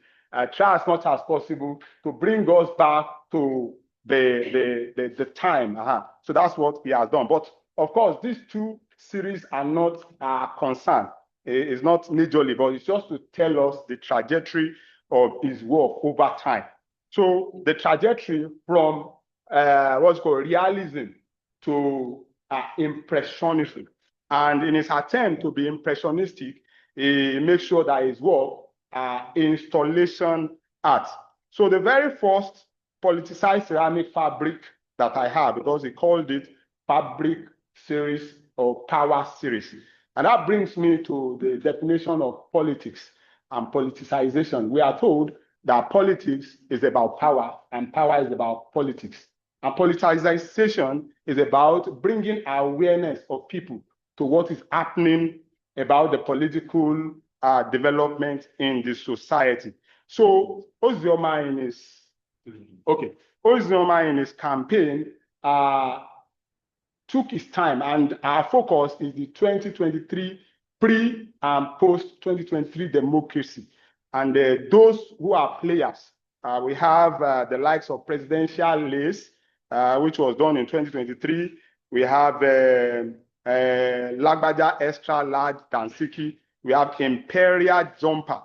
try as much as possible to bring us back to the time. So that's what he has done. But of course, these 2 series are not concerned. It's not majorly, but it's just to tell us the trajectory of his work over time. So the trajectory from what's called realism to impressionism. And in his attempt to be impressionistic, he makes sure that his work installation art. So the very first politicized ceramic fabric that I have, because he called it fabric series or power series. And that brings me to the definition of politics and politicization. We are told that politics is about power and power is about politics. And politicization is about bringing awareness of people to what is happening about the political development in the society. So Ozioma in his campaign took its time, and our focus is the 2023 pre and post 2023 democracy. And those who are players, we have the likes of presidential race, which was done in 2023. We have Lagbaja extra large Dansiki. We have Imperial jumper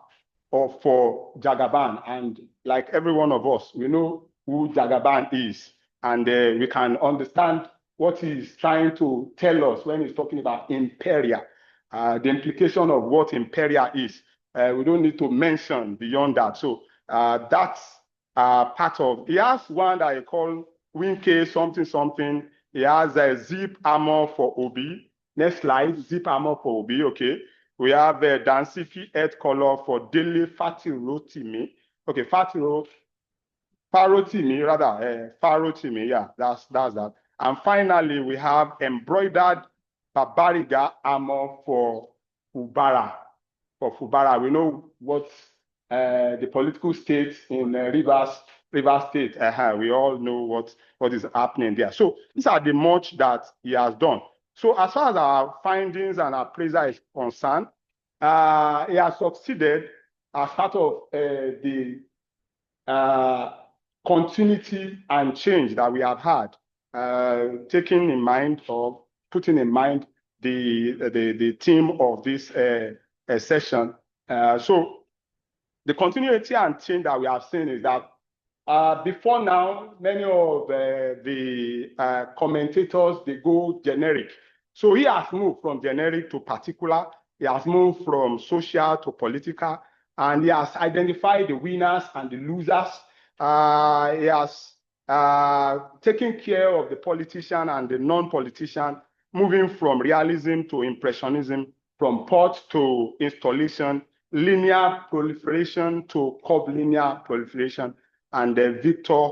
for Jagaban, and like every one of us, we know who Jagaban is, and we can understand what he's trying to tell us when he's talking about Imperia, the implication of what Imperia is. We don't need to mention beyond that. So that's part of. He has one that I call Winke something something. He has a zip armor for Obi. Next slide, zip armor for Obi. Okay. We have a Dansiki head color for Dele Fatirotimi. Okay, Farotimi, rather, Farotimi, yeah, that's that. And finally, we have embroidered Babariga armor for Fubara. We know what the political state in Rivers State. We all know what is happening there. So these are the much that he has done. So as far as our findings and appraisal is concerned, he has succeeded as part of the continuity and change that we have had, taking in mind or putting in mind the theme of this session. So the continuity and change that we have seen is that before now, many of the commentators, they go generic. So he has moved from generic to particular. He has moved from social to political, and he has identified the winners and the losers. He has taken care of the politician and the non-politician, moving from realism to impressionism, from port to installation, linear proliferation to curvilinear proliferation, and Victor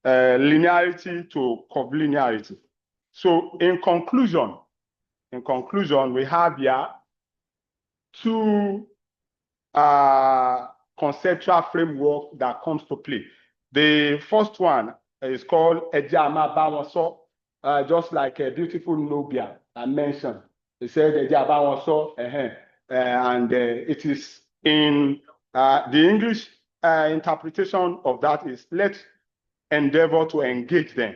linearity to curvilinearity. So in conclusion, we have here two conceptual framework that comes to play. The first one is called Ejama Bawanso, just like a beautiful Nubia I mentioned. It said Ejama Bawanso, and it is in the English interpretation of that is let's endeavor to engage them.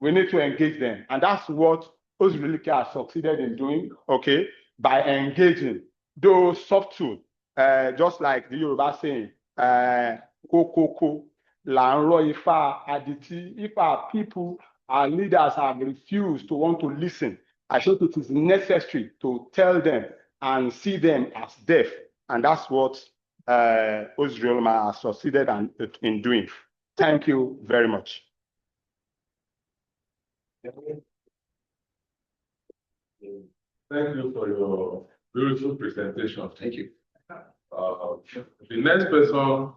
We need to engage them, and that's what Ozrilike has succeeded in doing, okay, by engaging. Though subtle, just like the Yoruba saying, kokoko, lanro ifa aditi. If our people, our leaders have refused to want to listen, I think it is necessary to tell them and see them as deaf, and that's what Ozrilike has succeeded in doing. Thank you very much. Thank you for your beautiful presentation. Thank you. The next person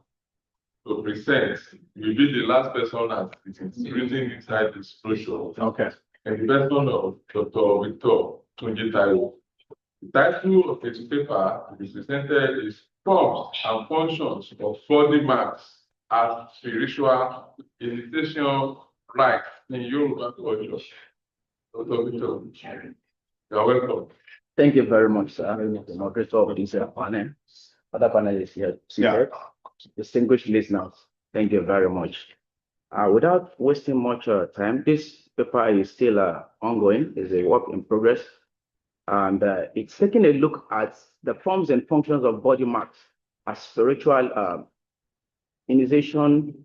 to present will be the last person that is reading inside this brochure. Okay. And the person of Dr. Victor Tunjitayo. The title of his paper is presented is Forms and Functions of Body Marks as Spiritual Initiation Rites in Yoruba culture. Dr. Victor, you're welcome. Thank you very much, sir. The moderator of this panel. Other panelists here seated. Distinguished listeners, thank you very much. Without wasting much time, this paper is still ongoing, is a work in progress. And it's taking a look at the forms and functions of body marks as spiritual initiation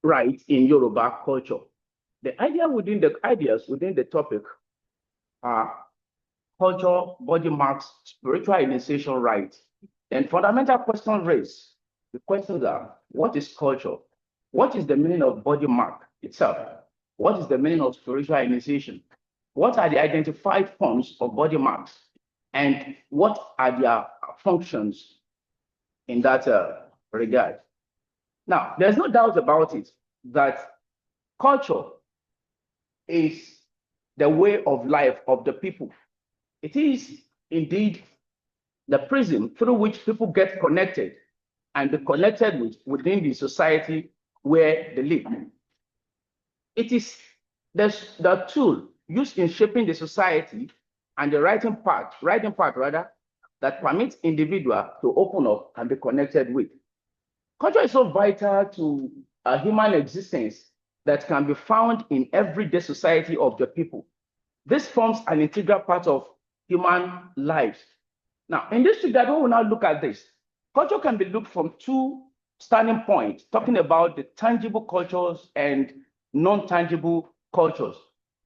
rites in Yoruba culture. The ideas within the topic are culture, body marks, spiritual initiation rites, and fundamental questions raised. The questions are: what is culture? What is the meaning of body mark itself? What is the meaning of spiritual initiation? What are the identified forms of body marks? And what are their functions in that regard? Now, there's no doubt about it that culture is the way of life of the people. It is indeed the prism through which people get connected and be connected within the society where they live. It is the tool used in shaping the society and the writing part rather, that permits individual to open up and be connected with. Culture is so vital to a human existence that can be found in everyday society of the people. This forms an integral part of human lives. Now, in this regard, we will now look at this. Culture can be looked from two standing points, talking about the tangible cultures and non-tangible cultures.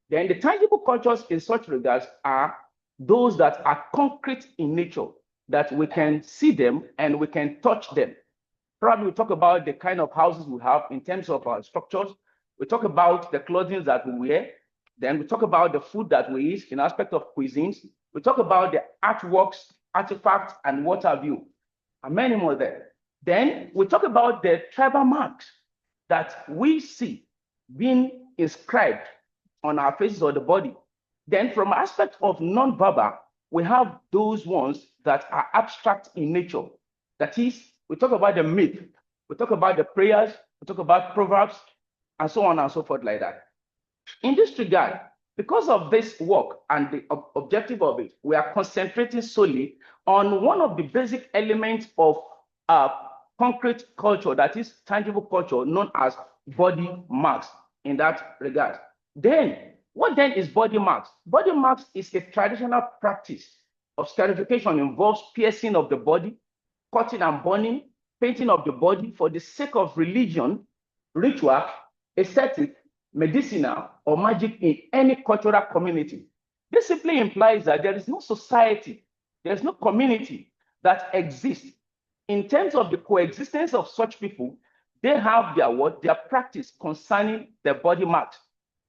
Then the tangible cultures in such regards are those that are concrete in nature, that we can see them and we can touch them. Probably we talk about the kind of houses we have in terms of our structures. We talk about the clothing that we wear. Then we talk about the food that we eat in aspect of cuisines. We talk about the artworks, artifacts, and what have you, and many more there. Then we talk about the tribal marks that we see being inscribed on our faces or the body. Then from aspect of non-verbal, we have those ones that are abstract in nature. That is, we talk about the myth, we talk about the prayers, we talk about proverbs, and so on and so forth like that. In this regard, because of this work and the objective of it, we are concentrating solely on one of the basic elements of concrete culture, that is tangible culture, known as body marks in that regard. Then, what then is body marks? Body marks is a traditional practice of scarification, involves piercing of the body, cutting and burning, painting of the body for the sake of religion, ritual, aesthetic, medicinal, or magic in any cultural community. This simply implies that there is no society, there is no community that exists. In terms of the coexistence of such people, they have their practice concerning their body marks.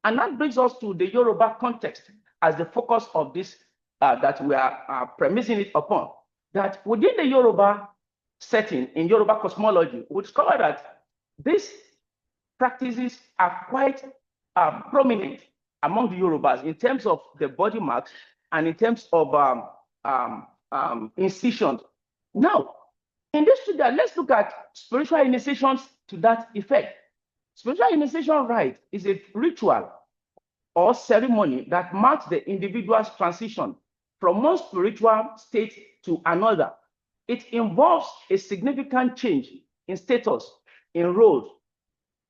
And that brings us to the Yoruba context as the focus of this that we are premising it upon. That within the Yoruba setting, in Yoruba cosmology, we discover that these practices are quite prominent among the Yorubas in terms of the body marks and in terms of incisions. Now, in this regard, let's look at spiritual initiations to that effect. Spiritual initiation rite is a ritual or ceremony that marks the individual's transition from one spiritual state to another. It involves a significant change in status, in roles,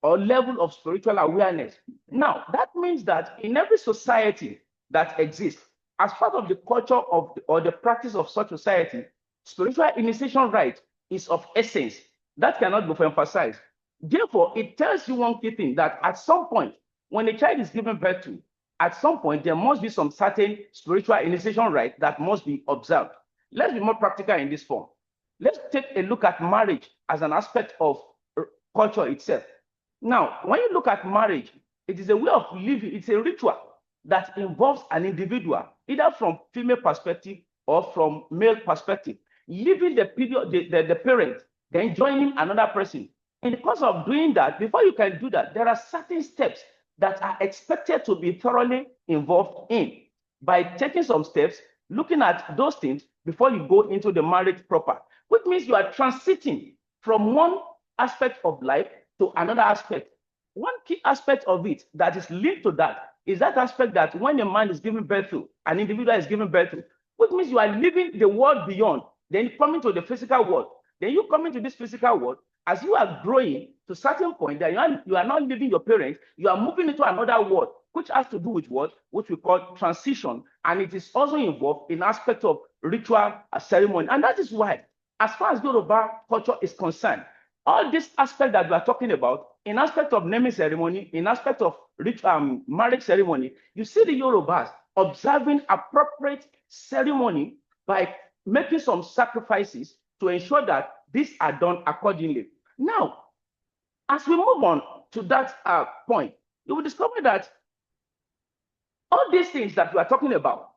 or level of spiritual awareness. Now, that means that in every society that exists, as part of the culture of or the practice of such society, spiritual initiation rite is of essence. That cannot be emphasized. Therefore, it tells you one key thing, that at some point, when a child is given birth to, at some point, there must be some certain spiritual initiation rite that must be observed. Let's be more practical in this form. Let's take a look at marriage as an aspect of culture itself. Now, when you look at marriage, it is a way of living, it's a ritual that involves an individual, either from female perspective or from male perspective, leaving the parent, then joining another person. In the course of doing that, before you can do that, there are certain steps that are expected to be thoroughly involved in. By taking some steps, looking at those things before you go into the marriage proper, which means you are transiting from one aspect of life to another aspect. One key aspect of it that is linked to that is that aspect that when a man is giving birth to, an individual is giving birth to, which means you are living the world beyond, then coming to the physical world. Then you come into this physical world, as you are growing to a certain point, that you are not leaving your parents, you are moving into another world, which has to do with what? Which we call transition. And it is also involved in aspect of ritual ceremony. And that is why, as far as Yoruba culture is concerned, all this aspect that we are talking about, in aspect of naming ceremony, in aspect of marriage ceremony, you see the Yorubas observing appropriate ceremony by making some sacrifices to ensure that these are done accordingly. Now, as we move on to that point, you will discover that all these things that we are talking about,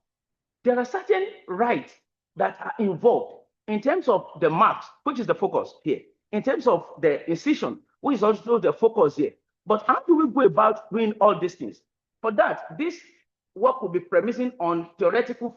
there are certain rites that are involved in terms of the marks, which is the focus here, in terms of the incision, which is also the focus here. But how do we go about doing all these things? For that, this work will be premising on theoretical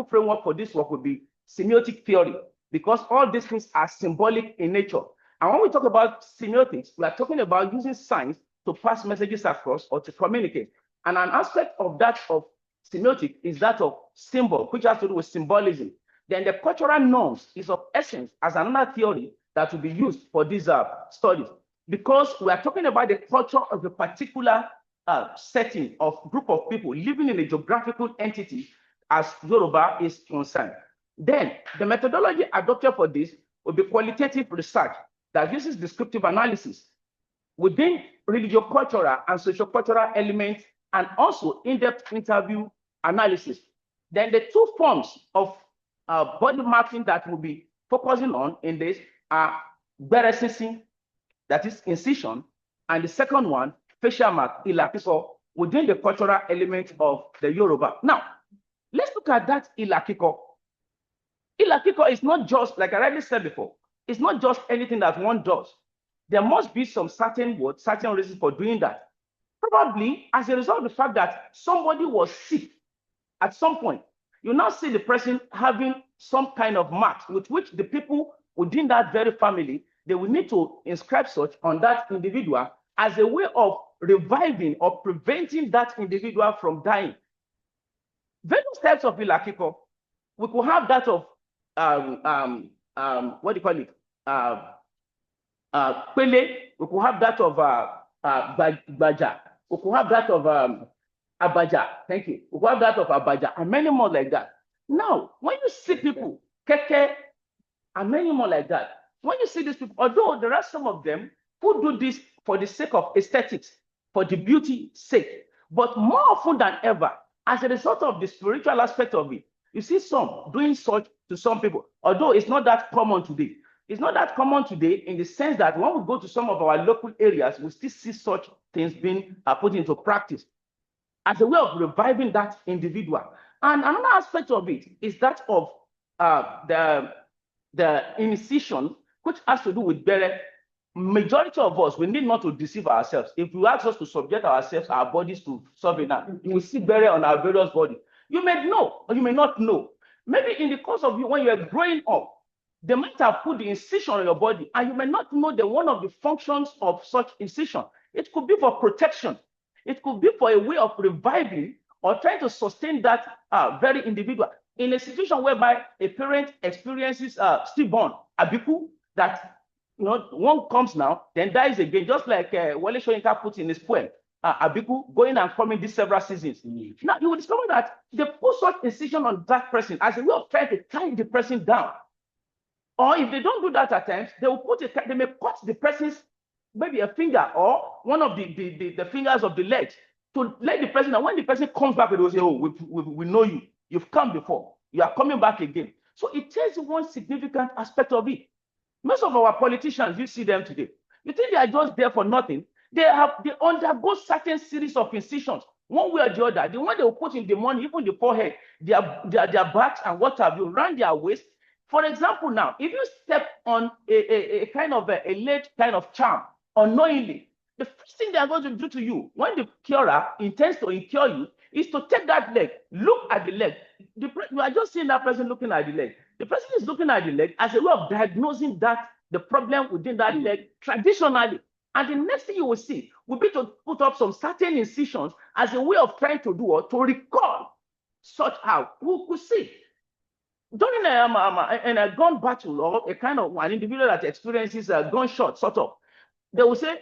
framework for this work will be semiotic theory, because all these things are symbolic in nature. And when we talk about semiotics, we are talking about using signs to pass messages across or to communicate. And an aspect of that of semiotic is that of symbol, which has to do with symbolism. Then the cultural norms is of essence as another theory that will be used for these studies, because we are talking about the culture of a particular setting of group of people living in a geographical entity as Yoruba is concerned. Then the methodology adopted for this will be qualitative research that uses descriptive analysis within religio-cultural and socio-cultural elements, and also in-depth interview analysis. Then the two forms of body mapping that we'll be focusing on in this are beresisi, that is incision, and the second one, facial mark, ilakiko, within the cultural element of the Yoruba. Now, let's look at that ilakiko. Ilakiko is not just, like I already said before, it's not just anything that one does. There must be some certain words, certain reasons for doing that. Probably as a result of the fact that somebody was sick at some point. You now see the person having some kind of mark with which the people within that very family, they will need to inscribe such on that individual as a way of reviving or preventing that individual from dying. Various types of ilakiko. We could have that of what do you call it? Pele. We could have that of Baja. We could have that of Abaja. Thank you. We could have that of Abaja and many more like that. Now, when you see people, Keke, and many more like that, when you see these people, although there are some of them who do this for the sake of aesthetics, for the beauty sake, but more often than ever, as a result of the spiritual aspect of it, you see some doing such to some people, although it's not that common today. It's not that common today in the sense that when we go to some of our local areas, we still see such things being put into practice as a way of reviving that individual. And another aspect of it is that of the incision, which has to do with bere. Majority of us, we need not to deceive ourselves. If you ask us to subject ourselves, our bodies to something, you will see bere on our various bodies. You may know, or you may not know. Maybe in the course of you, when you are growing up, they might have put the incision on your body, and you may not know that one of the functions of such incision. It could be for protection. It could be for a way of reviving or trying to sustain that very individual. In a situation whereby a parent experiences stillborn, abiku, that one comes now, then dies again, just like Wale Soyinka put in his poem, Abiku, going and coming these several seasons. Now, you will discover that they put such incision on that person as a way of trying to tie the person down. Or if they don't do that at times, they will they may cut the person's, maybe a finger or one of the fingers of the leg to let the person, and when the person comes back, they will say, oh, we know you. You've come before. You are coming back again. So it tells you one significant aspect of it. Most of our politicians, you see them today, you think they are just there for nothing. They undergo certain series of incisions, one way or the other. The one they will put in the money, even the forehead, their backs and what have you, around their waist. For example, now, if you step on a kind of a late kind of charm unknowingly, the first thing they are going to do to you when the curer intends to incur you is to take that leg, look at the leg. You are just seeing that person looking at the leg. The person is looking at the leg as a way of diagnosing the problem within that leg traditionally. And the next thing you will see will be to put up some certain incisions as a way of trying to do or to recall such how who could see. During a gun battle or a kind of an individual that experiences a gunshot, sort of, they will say,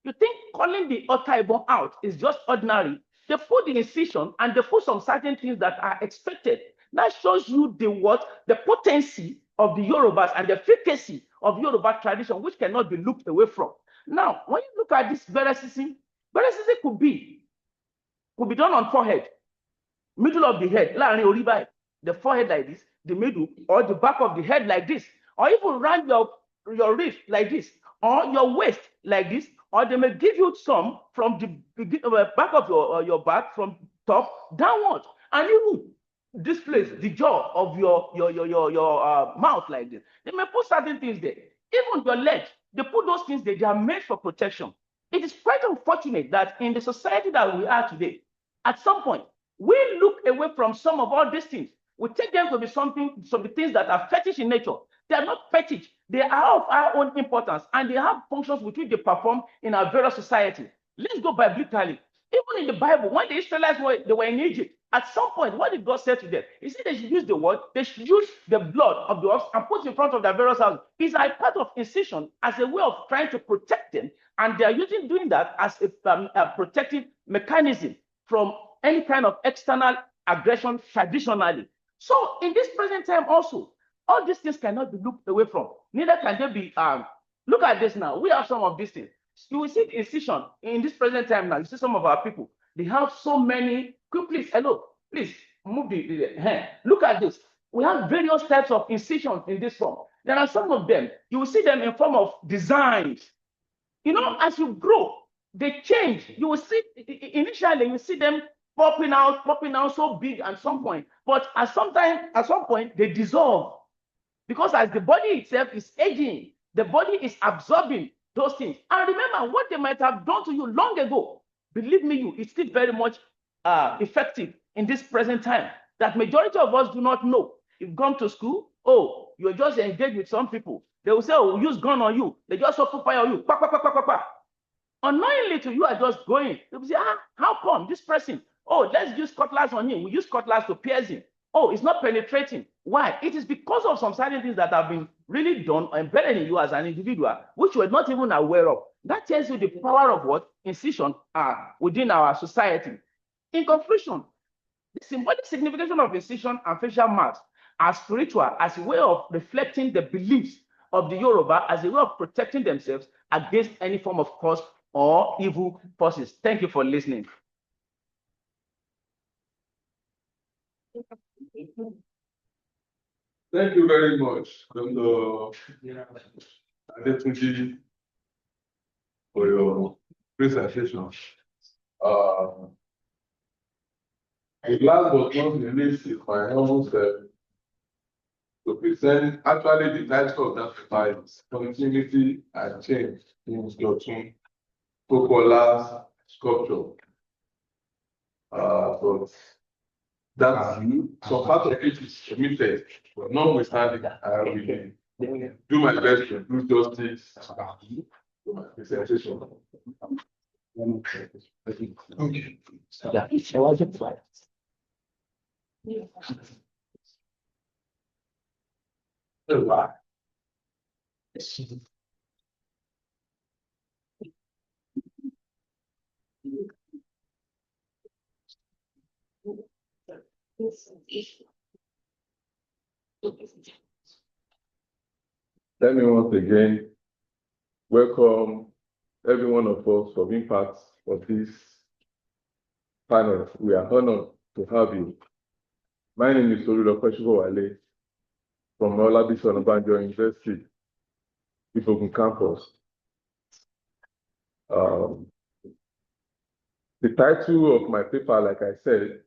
you think calling the otaibo out is just ordinary? They put the incision and they put some certain things that are expected. That shows you the potency of the Yorubas and the efficacy of Yoruba tradition, which cannot be looked away from. Now, when you look at this beresisi could be done on forehead, middle of the head, the forehead like this, the middle, or the back of the head like this, or even around your wrist like this, or your waist like this, or they may give you some from the back of your back, from top downward, and even this place, the jaw of your mouth like this. They may put certain things there. Even your legs, they put those things there. They are made for protection. It is quite unfortunate that in the society that we are today, at some point, we look away from some of all these things. We take them to be some things that are fetish in nature, They are not fetish. They are of our own importance, and they have functions which they perform in our various society. Let's go biblically. Even in the Bible, when the Israelites were in Egypt, at some point, what did God say to them? He said they should use the word, they should use the blood of the ox and put in front of their various houses. It's a part of incision as a way of trying to protect them, and they are doing that as a protective mechanism from any kind of external aggression traditionally. So in this present time also, all these things cannot be looked away from. Neither can they be, look at this now. We have some of these things. You will see the incision in this present time now. You see some of our people, they have so many. Please, hello, please move the hand. Look at this. We have various types of incisions in this form. There are some of them, you will see them in form of designs. You know, as you grow, they change. You will see, initially, you see them popping out so big at some point. But at some point, they dissolve. Because as the body itself is aging, the body is absorbing those things. And remember what they might have done to you long ago. Believe me, it's still very much effective in this present time that majority of us do not know. You've gone to school, oh, you're just engaged with some people. They will say, oh, use gun on you. They just open fire on you. Quack, quack, quack, quack, quack. Unknowingly to you are just going. They will say, how come this person? Oh, let's use cutlass on him. We use cutlass to pierce him. Oh, it's not penetrating. Why? It is because of some certain things that have been really done or embedded in you as an individual, which you are not even aware of. That tells you the power of what incision are within our society. In conclusion, the symbolic significance of incision and facial marks are spiritual as a way of reflecting the beliefs of the Yoruba, as a way of protecting themselves against any form of curse or evil forces. Thank you for listening. Thank you very much, Dr. Adetunji, for your presentation. The last but not the least is my almost to present actually the title of that slide is Continuity and Change in G02 Continuities sculpture. But that some part of it is omitted, but notwithstanding, I will do my best to do justice to my presentation. Let me once again welcome every one of us for being part of this panel. We are honored to have you. My name is Dr. Wale from Olabi Onabanjo University, Ibogun campus. The title of my paper, like I said,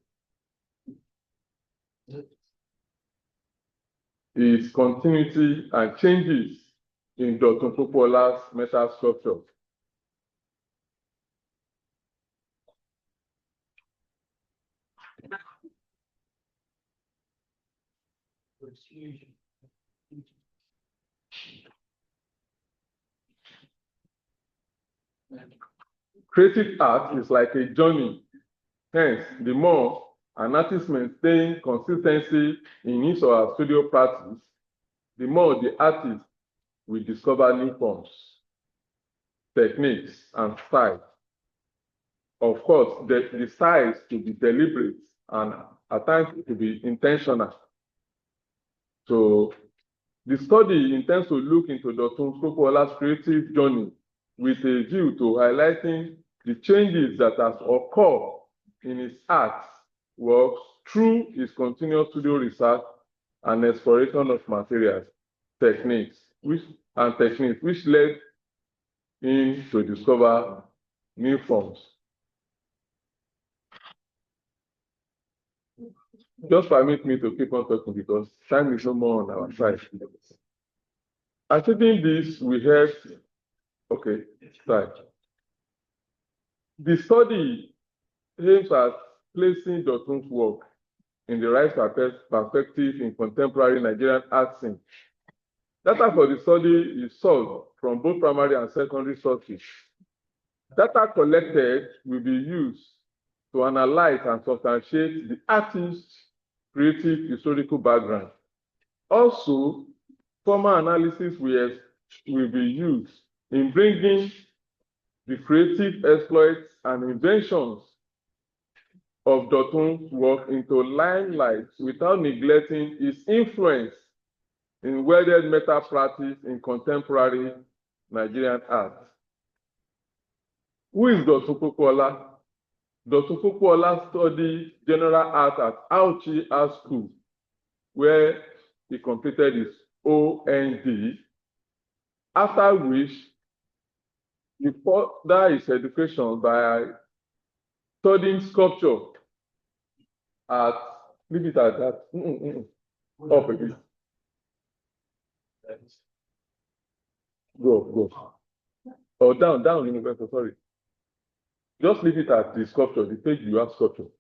is Continuity and Changes in Dr. Popola's Metal Sculpture. Creative art is like a journey. Hence, the more an artist maintains consistency in his or her studio practice, the more the artist will discover new forms, techniques, and styles. Of course, the styles to be deliberate and at times to be intentional. So the study intends to look into Dr. Popola's creative journey with a view to highlighting the changes that has occurred in his art works through his continuous studio research and exploration of materials, techniques, which led him to discover new forms. Just permit me to keep on talking because time is no more on our side. Achieving this, we have, okay, start. The study aims at placing Dotun's work in the right perspective in contemporary Nigerian art scene Data for the study is sourced from both primary and secondary sources. Data collected will be used to analyze and substantiate the artist's creative historical background. Also, formal analysis will be used in bringing the creative exploits and inventions of Dotun's work into limelight without neglecting its influence in welded metal practice in contemporary Nigerian art. Who is Dotun Pokuola? Dotun Pokuola studied general art at Auchi Art School, where he completed his OND, after which he furthered his education by studying sculpture at, leave it at that, up again. Go. Oh, down, Universal, sorry. Just leave it at the sculpture, the page you have sculpture.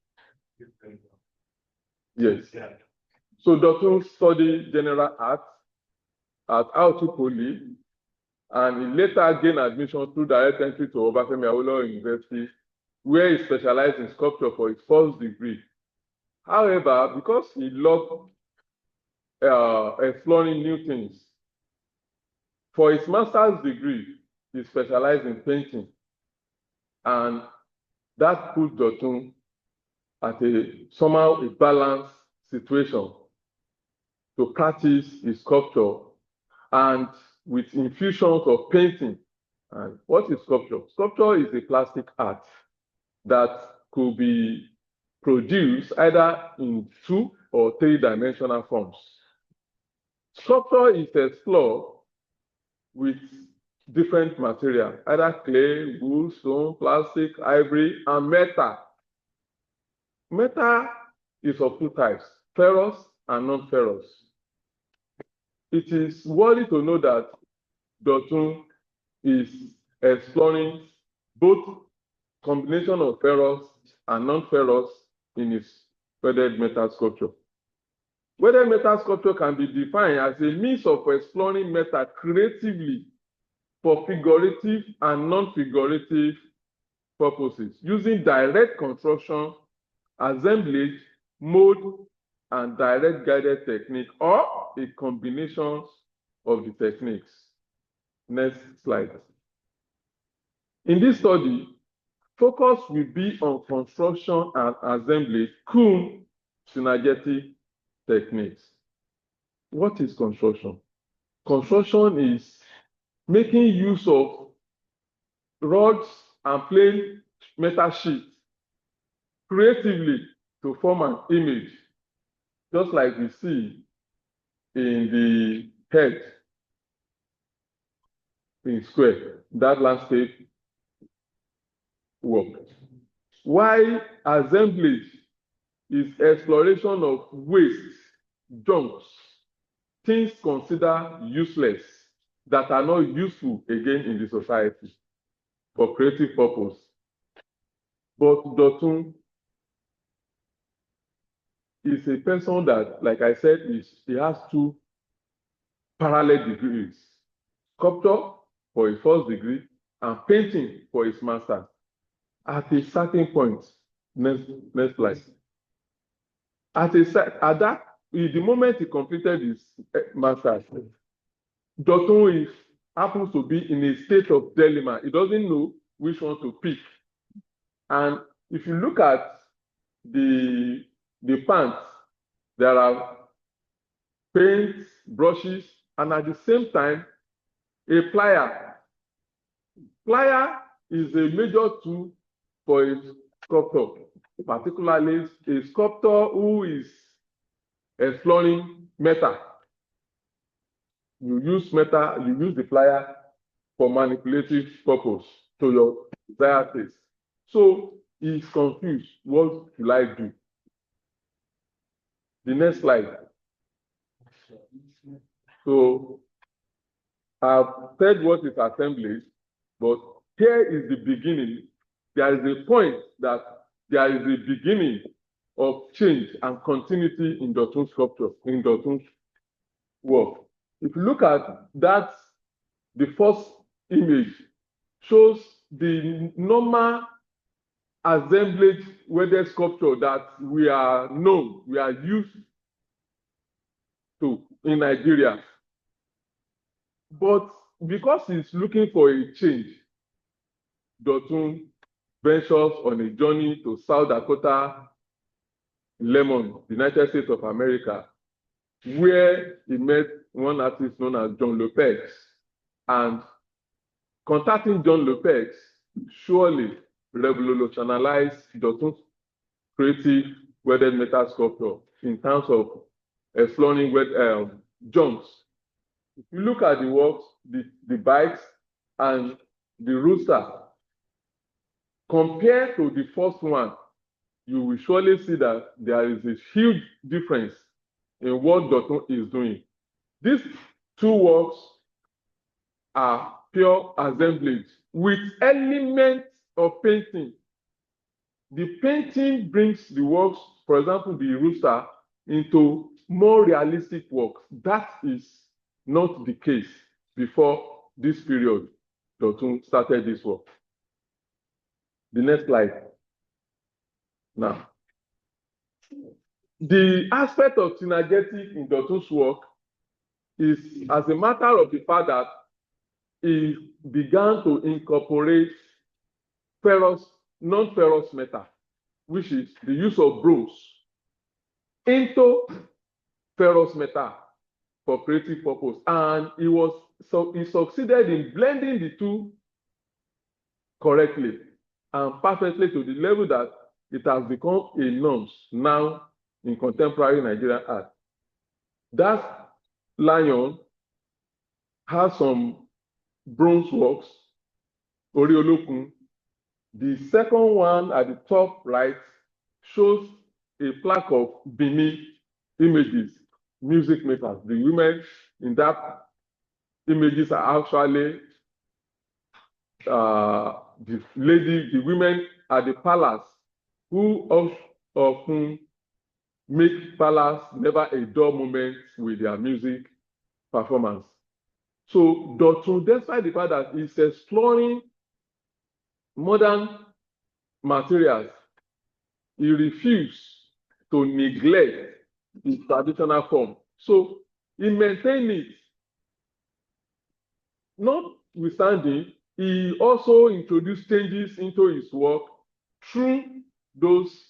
Yes. So Dotun studied general art at Auchi Poly, and he later gained admission through direct entry to Obafemi Awolowo University, where he specialized in sculpture for his first degree. However, because he loved exploring new things, for his master's degree, he specialized in painting, and that put Dotun at somehow a balanced situation to practice his sculpture and with infusions of painting. And what is sculpture? Sculpture is a plastic art that could be produced either in 2 or 3-dimensional forms. Sculpture is explored with different material, either clay, wood, stone, plastic, ivory, and metal. Metal is of 2 types, ferrous and non-ferrous. It is worthy to know that Dotun is exploring both combination of ferrous and non-ferrous in his welded metal sculpture. Welded metal sculpture can be defined as a means of exploring metal creatively for figurative and non-figurative purposes, using direct construction, assemblage, mold, and direct guided technique, or a combination of the techniques. Next slide. In this study, focus will be on construction and assembly cum synergetic techniques. What is construction? Construction is making use of rods and plain metal sheets creatively to form an image, just like we see in the head in square, that landscape work. While assemblage is exploration of waste, junks, things considered useless that are not useful again in the society for creative purpose. But Dotun is a person that, like I said, he has 2 parallel degrees: sculpture for his first degree and painting for his master. At a certain point, next slide. The moment he completed his master's, Dotun happens to be in a state of dilemma. He doesn't know which one to pick. And if you look at the pants, there are paints, brushes, and at the same time, a plier. Plier is a major tool for a sculptor, particularly a sculptor who is exploring metal. You use metal, you use the plier for manipulative purpose to your desired taste. So he's confused. What should I do? The next slide. So I've said what is assemblage, but here is the beginning. There is a point that there is a beginning of change and continuity in Dotun's sculpture, in Dotun's work. If you look at that, the first image shows the normal assemblage weathered sculpture that we are used to in Nigeria. But because he's looking for a change, Dotun ventures on a journey to South Dakota, Lemon, United States of America, where he met one artist known as John Lopez. And contacting John Lopez surely revolutionized Dotun's creative weathered metal sculpture in terms of exploring jumps. If you look at the works, the bikes and the rooster, compared to the first one, you will surely see that there is a huge difference in what Dotun is doing. These two works are pure assemblage with elements of painting. The painting brings the works, for example, the rooster, into more realistic works. That is not the case before this period Dotun started this work. The next slide. Now, the aspect of synergetic in Dotun's work is as a matter of the fact that he began to incorporate non-ferrous metal, which is the use of bronze, into ferrous metal for creative purpose. And he succeeded in blending the two correctly and perfectly to the level that it has become a norm now in contemporary Nigerian art. That lion has some bronze works, Ori Olokun. The second one at the top right shows a plaque of Bini images, music makers. The women in that images are actually the women at the palace who often make palace never a dull moment with their music performance. So Dotun, despite the fact that he's exploring modern materials, he refused to neglect his traditional form. So he maintained it. Notwithstanding, he also introduced changes into his work through those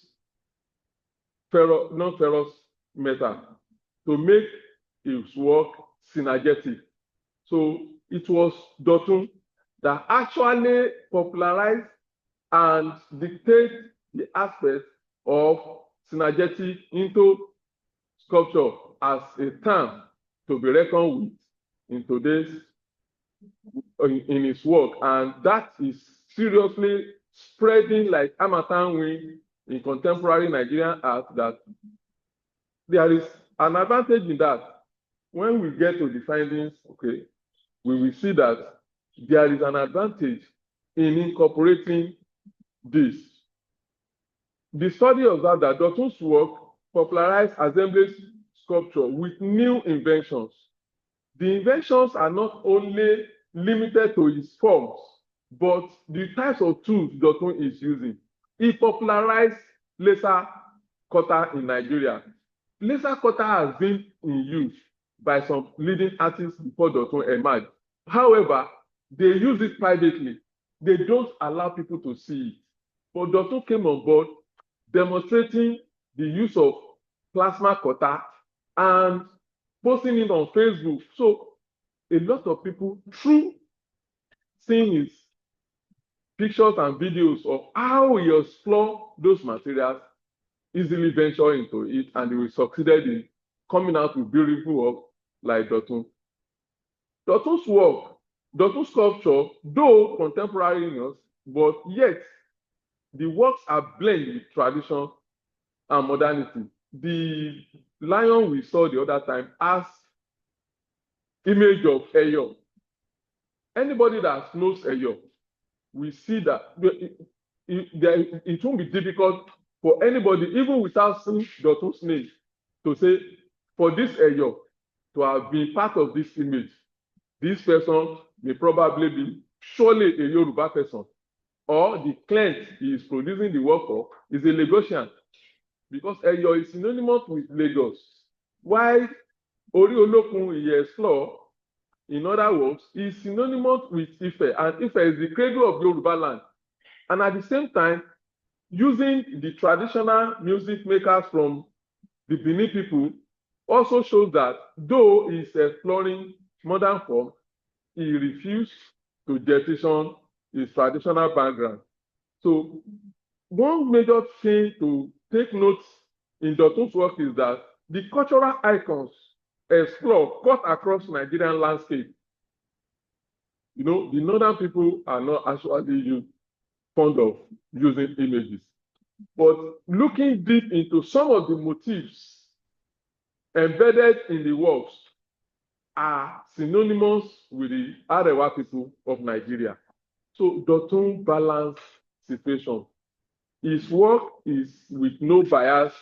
non-ferrous metal to make his work synergetic. So it was Dotun that actually popularized and dictated the aspect of synergetic into sculpture as a term to be reckoned with in his work, and that is seriously spreading like Harmattan wind in contemporary Nigerian art. That there is an advantage in that. When we get to the findings, okay, we will see that there is an advantage in incorporating this. The study observed that Dotun's work popularized assemblage sculpture with new inventions. The inventions are not only limited to his forms, but the types of tools Dotun is using. He popularized laser cutter in Nigeria. Laser cutter has been in use by some leading artists before Dotun emerged. However, they use it privately. They don't allow people to see it. But Dotun came on board demonstrating the use of plasma cutter and posting it on Facebook. So a lot of people, through seeing his pictures and videos of how he explored those materials, easily venture into it, and he succeeded in coming out with beautiful work like Dotun. Dotun's work, Dotun's sculpture, though contemporary, but yet the works are blended with tradition and modernity. The lion we saw the other time has image of Eyo. Anybody that knows Eyo, we see that it won't be difficult for anybody, even without seeing Dotun's name, to say, for this Eyo, to have been part of this image. This person may probably be surely a Yoruba person, or the client he is producing the work for is a Lagosian, because Eyo is synonymous with Lagos. While Ori Olokun Iyeslo, in other words, is synonymous with Ife, and Ife is the cradle of Yoruba land. And at the same time, using the traditional music makers from the Benin people also shows that though he is exploring modern form, he refused to jettison his traditional background. So one major thing to take note in Dotun's work is that the cultural icons explore cut across Nigerian landscape. You know, the northern people are not actually fond of using images. But looking deep into some of the motifs embedded in the works are synonymous with the Arewa people of Nigeria. So Dotun balance situation. His work is with no bias,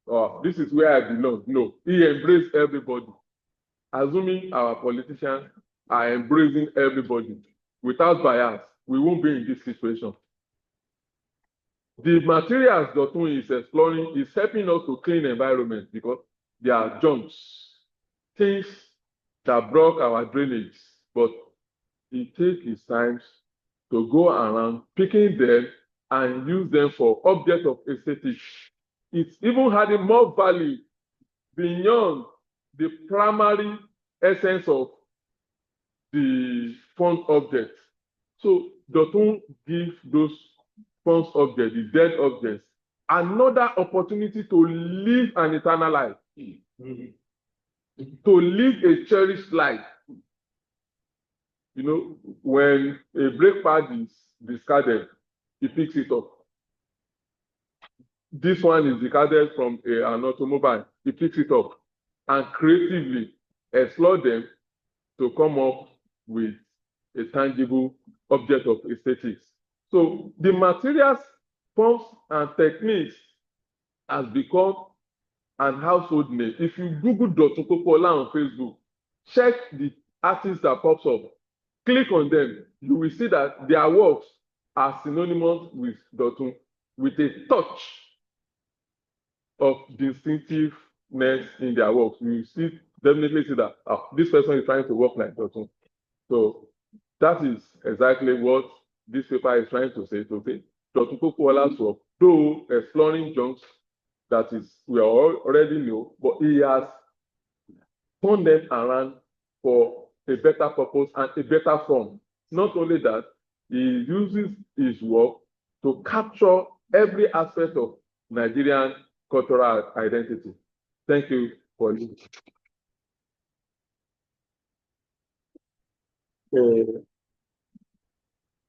or this is where I belong. No, he embraced everybody. Assuming our politicians are embracing everybody without bias, we won't be in this situation. The materials Dotun is exploring is helping us to clean the environment because there are junks, things that block our drainage, but he takes his time to go around picking them and use them for objects of aesthetics. It's even having more value beyond the primary essence of the font object. So Dotun gives those font objects, the dead objects, another opportunity to live an eternal life, to live a cherished life. You know, when a brake pad is discarded, he picks it up. This one is discarded from an automobile, he picks it up and creatively explore them to come up with a tangible object of aesthetics. So the materials, forms, and techniques has become an household name. If you Google Dotun Popola on Facebook, check the artists that pops up, click on them, you will see that their works are synonymous with Dotun, with a touch of distinctiveness in their works. You see, definitely see that this person is trying to work like Dotun. So that is exactly what this paper is trying to say. Dr. Popola's work, though exploring junks, that is, we already know, but he has turned them around for a better purpose and a better form. Not only that, he uses his work to capture every aspect of Nigerian cultural identity. Thank you for listening.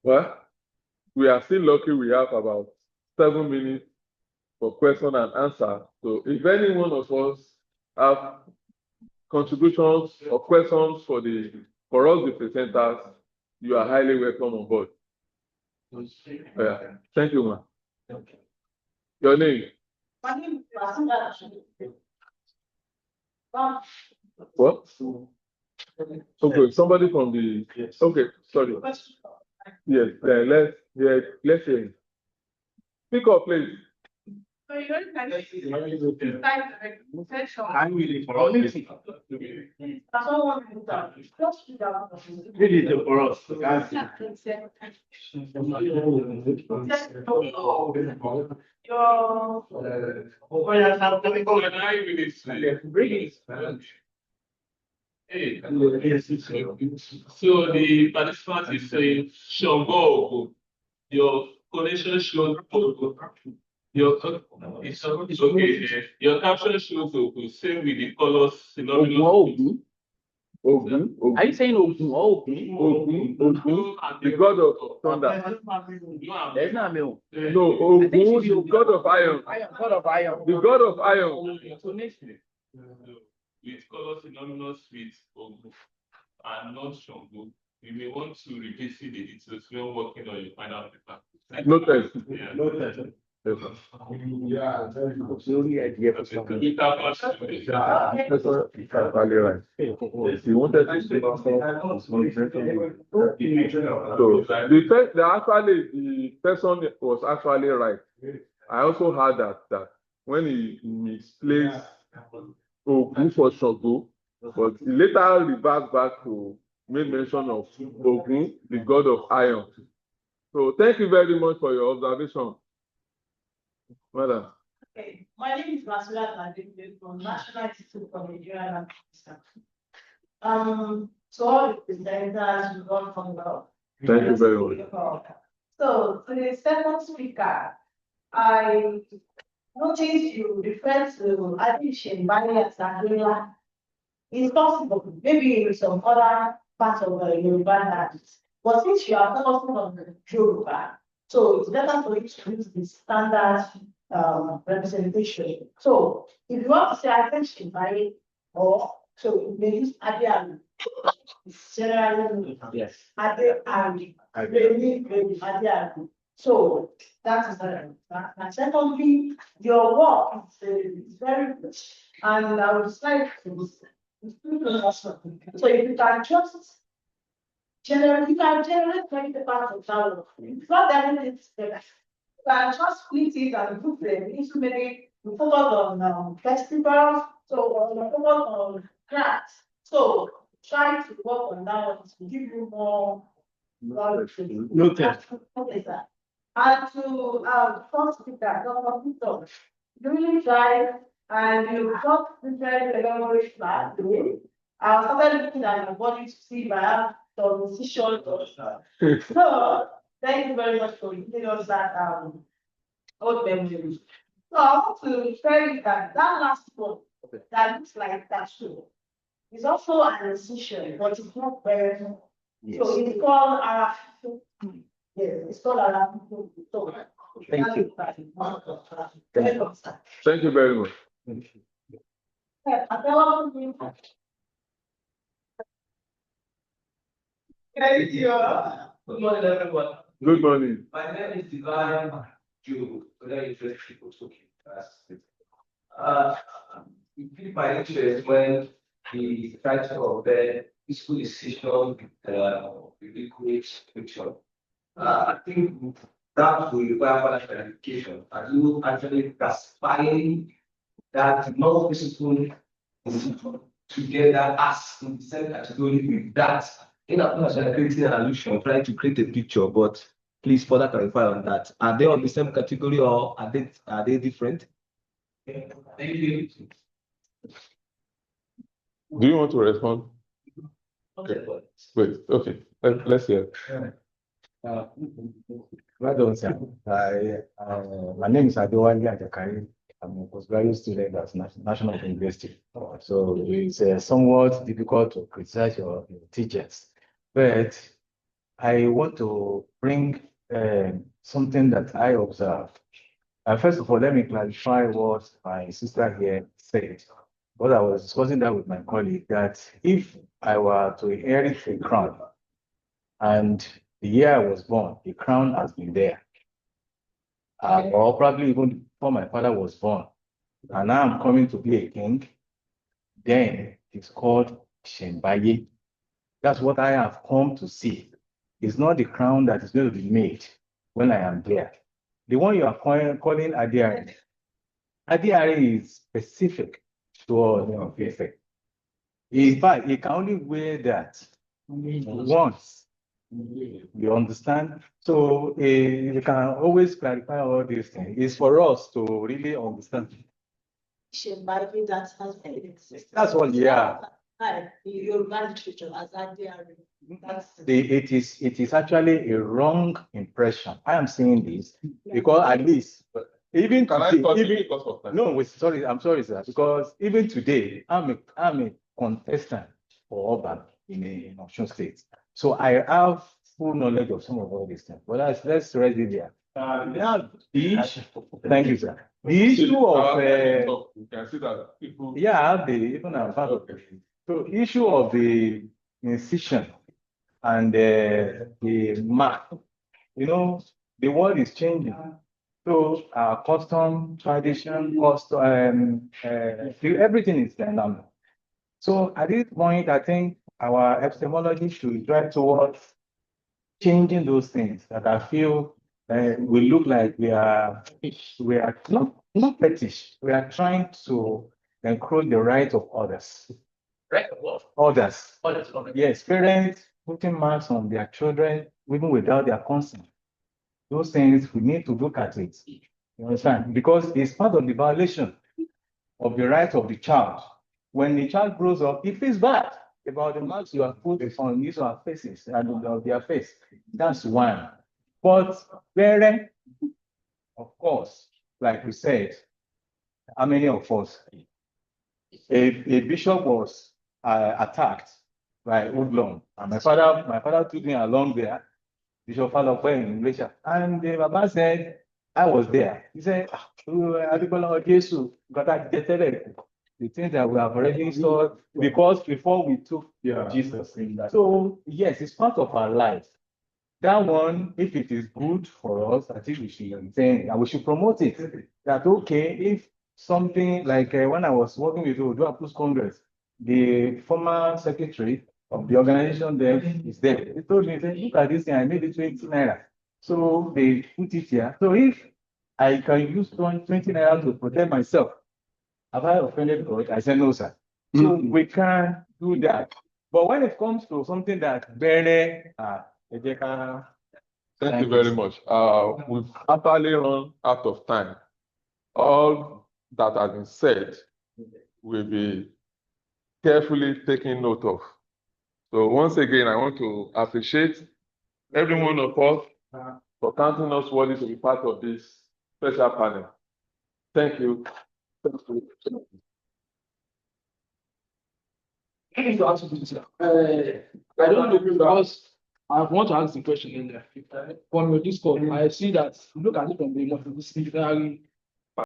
Well, we are still lucky we have about 7 minutes for question and answer. So if any one of us have contributions or questions for us, the presenters, you are highly welcome on board. Yeah. Thank you, man. Your name? What? Okay, somebody from the. Okay, sorry. Yes, let's hear it. Speak up, please. So you don't kind of Really, for us. Hey, so the participant is saying, Shongo, your connection shows your it's okay. Your caption shows same with the colors synonymous. Ogun. Are you saying Ogun? Ogun, the god of thunder. There's not me. No, Ogun, the god of iron. God of iron. The god of iron. With colors synonymous with Ogun and not Shongo, you may want to revisit the details when working on your final paper. Noted. Yeah. Noted. Yes, sir. Yeah, very good. Slowly at the episode. That's actually right. He wanted to say the person was actually right. I also heard that when he misplaced Ogun for Shogo, but he later reversed back to make mention of Ogun, the god of iron. So thank you very much for your observation, madam. Okay, my name is Masula Tadinde from National Institute for Nigerian Language. So all the presenters, you all come well. Thank you very much. So to the second speaker, I noticed you referred to addition barriers and Yoruba. It's possible, maybe in some other parts of the Yoruba land. But since you are focusing on the Yoruba, so it's better for you to use the standard representation. So if you want to say attention by or so you may use Adialu. It's generally Yes. Adialu. Adialu. So that is and secondly, your work is very good. And I would like to so if you can just generate 20% of that. It's not everything together. You can just split it and put them into maybe you focus on festivals, so you focus on crafts. So try to work on that one to give you more knowledge. Noted. And to first speaker, Dr. Victor, you really try and you talk different language back. I started looking at my body to see if I have some decision. So thank you very much for giving us that old memory. So I want to tell you that last one that looks like that too is also an incision, but it's not very. Yes. So it's called Arafifu. Yes, it's called Arafifu. So Thank you. Thank you very much. Thank you. Good morning, everyone. Good morning. My name is Divine Jew. Very interesting people talking. It piqued my interest when the title of the peaceful decision really great picture. I think that will require further clarification. Are you actually classifying that not peaceful decision together as in the same category with that? In as much as creating an allusion, trying to create a picture, but please further clarify on that. Are they on the same category or are they different? Thank you. Do you want to respond? Okay. Wait, okay. Let's hear. Well done, sir. My name is Adewale Ajakari. I'm a postgraduate student at National University. So it's somewhat difficult to criticize your teachers. But I want to bring something that I observed. First of all, let me clarify what my sister here said. But I was discussing that with my colleague, that if I were to inherit a crown and the year I was born, the crown has been there, or probably even before my father was born, and now I'm coming to be a king, then it's called Shembaye. That's what I have come to see. It's not the crown that is going to be made when I am there. The one you are calling Adiari. Adiari is specific to all effect. In fact, you can only wear that once. You understand? So you can always clarify all these things. It's for us to really understand. That's what, yeah. It is actually a wrong impression. I am saying this because at least even today, I'm sorry, sir, because even today I'm a contestant for Urban in Osun State. So I have full knowledge of some of all these things. But let's raise it there. Now, thank you, sir. The issue of you can see that people. yeah, I have even I'm part of it. So issue of the incision and the mark, the world is changing. So custom, tradition, everything is dynamic. So at this point, I think our epistemology should drive towards changing those things that I feel will look like we are not fetish. We are trying to encroach the right of others. Right of what? Others. Others. Yes, parents putting marks on their children even without their consent. Those things we need to look at it. You understand? Because it's part of the violation of the right of the child. When the child grows up, he feels bad about the marks you have put on his or her faces and on their face. That's one. But parent, of course, like we said, how many of us? A bishop was attacked by Oblong, and my father took me along there. Bishop Falokwe in English, and the Baba said, I was there. He said, the things that we have already installed because before we took Jesus. So yes, it's part of our life. That one, if it is good for us, I think we should maintain and we should promote it. That okay, if something like when I was working with Odua Plus Congress, the former secretary of the organization there is there. He told me, look at this thing, I made it 20 naira. So they put it here. So if I can use 20 naira to protect myself, have I offended God? I said, no, sir. So we can't do that. But when it comes to something that Thank you very much. We've actually run out of time. All that has been said will be carefully taken note of. So once again, I want to appreciate every one of us for counting us worthy to be part of this special panel. Thank you. I need to ask you this. I don't know because I want to ask the question in there. From your Discord, I see that look at it from the multidisciplinary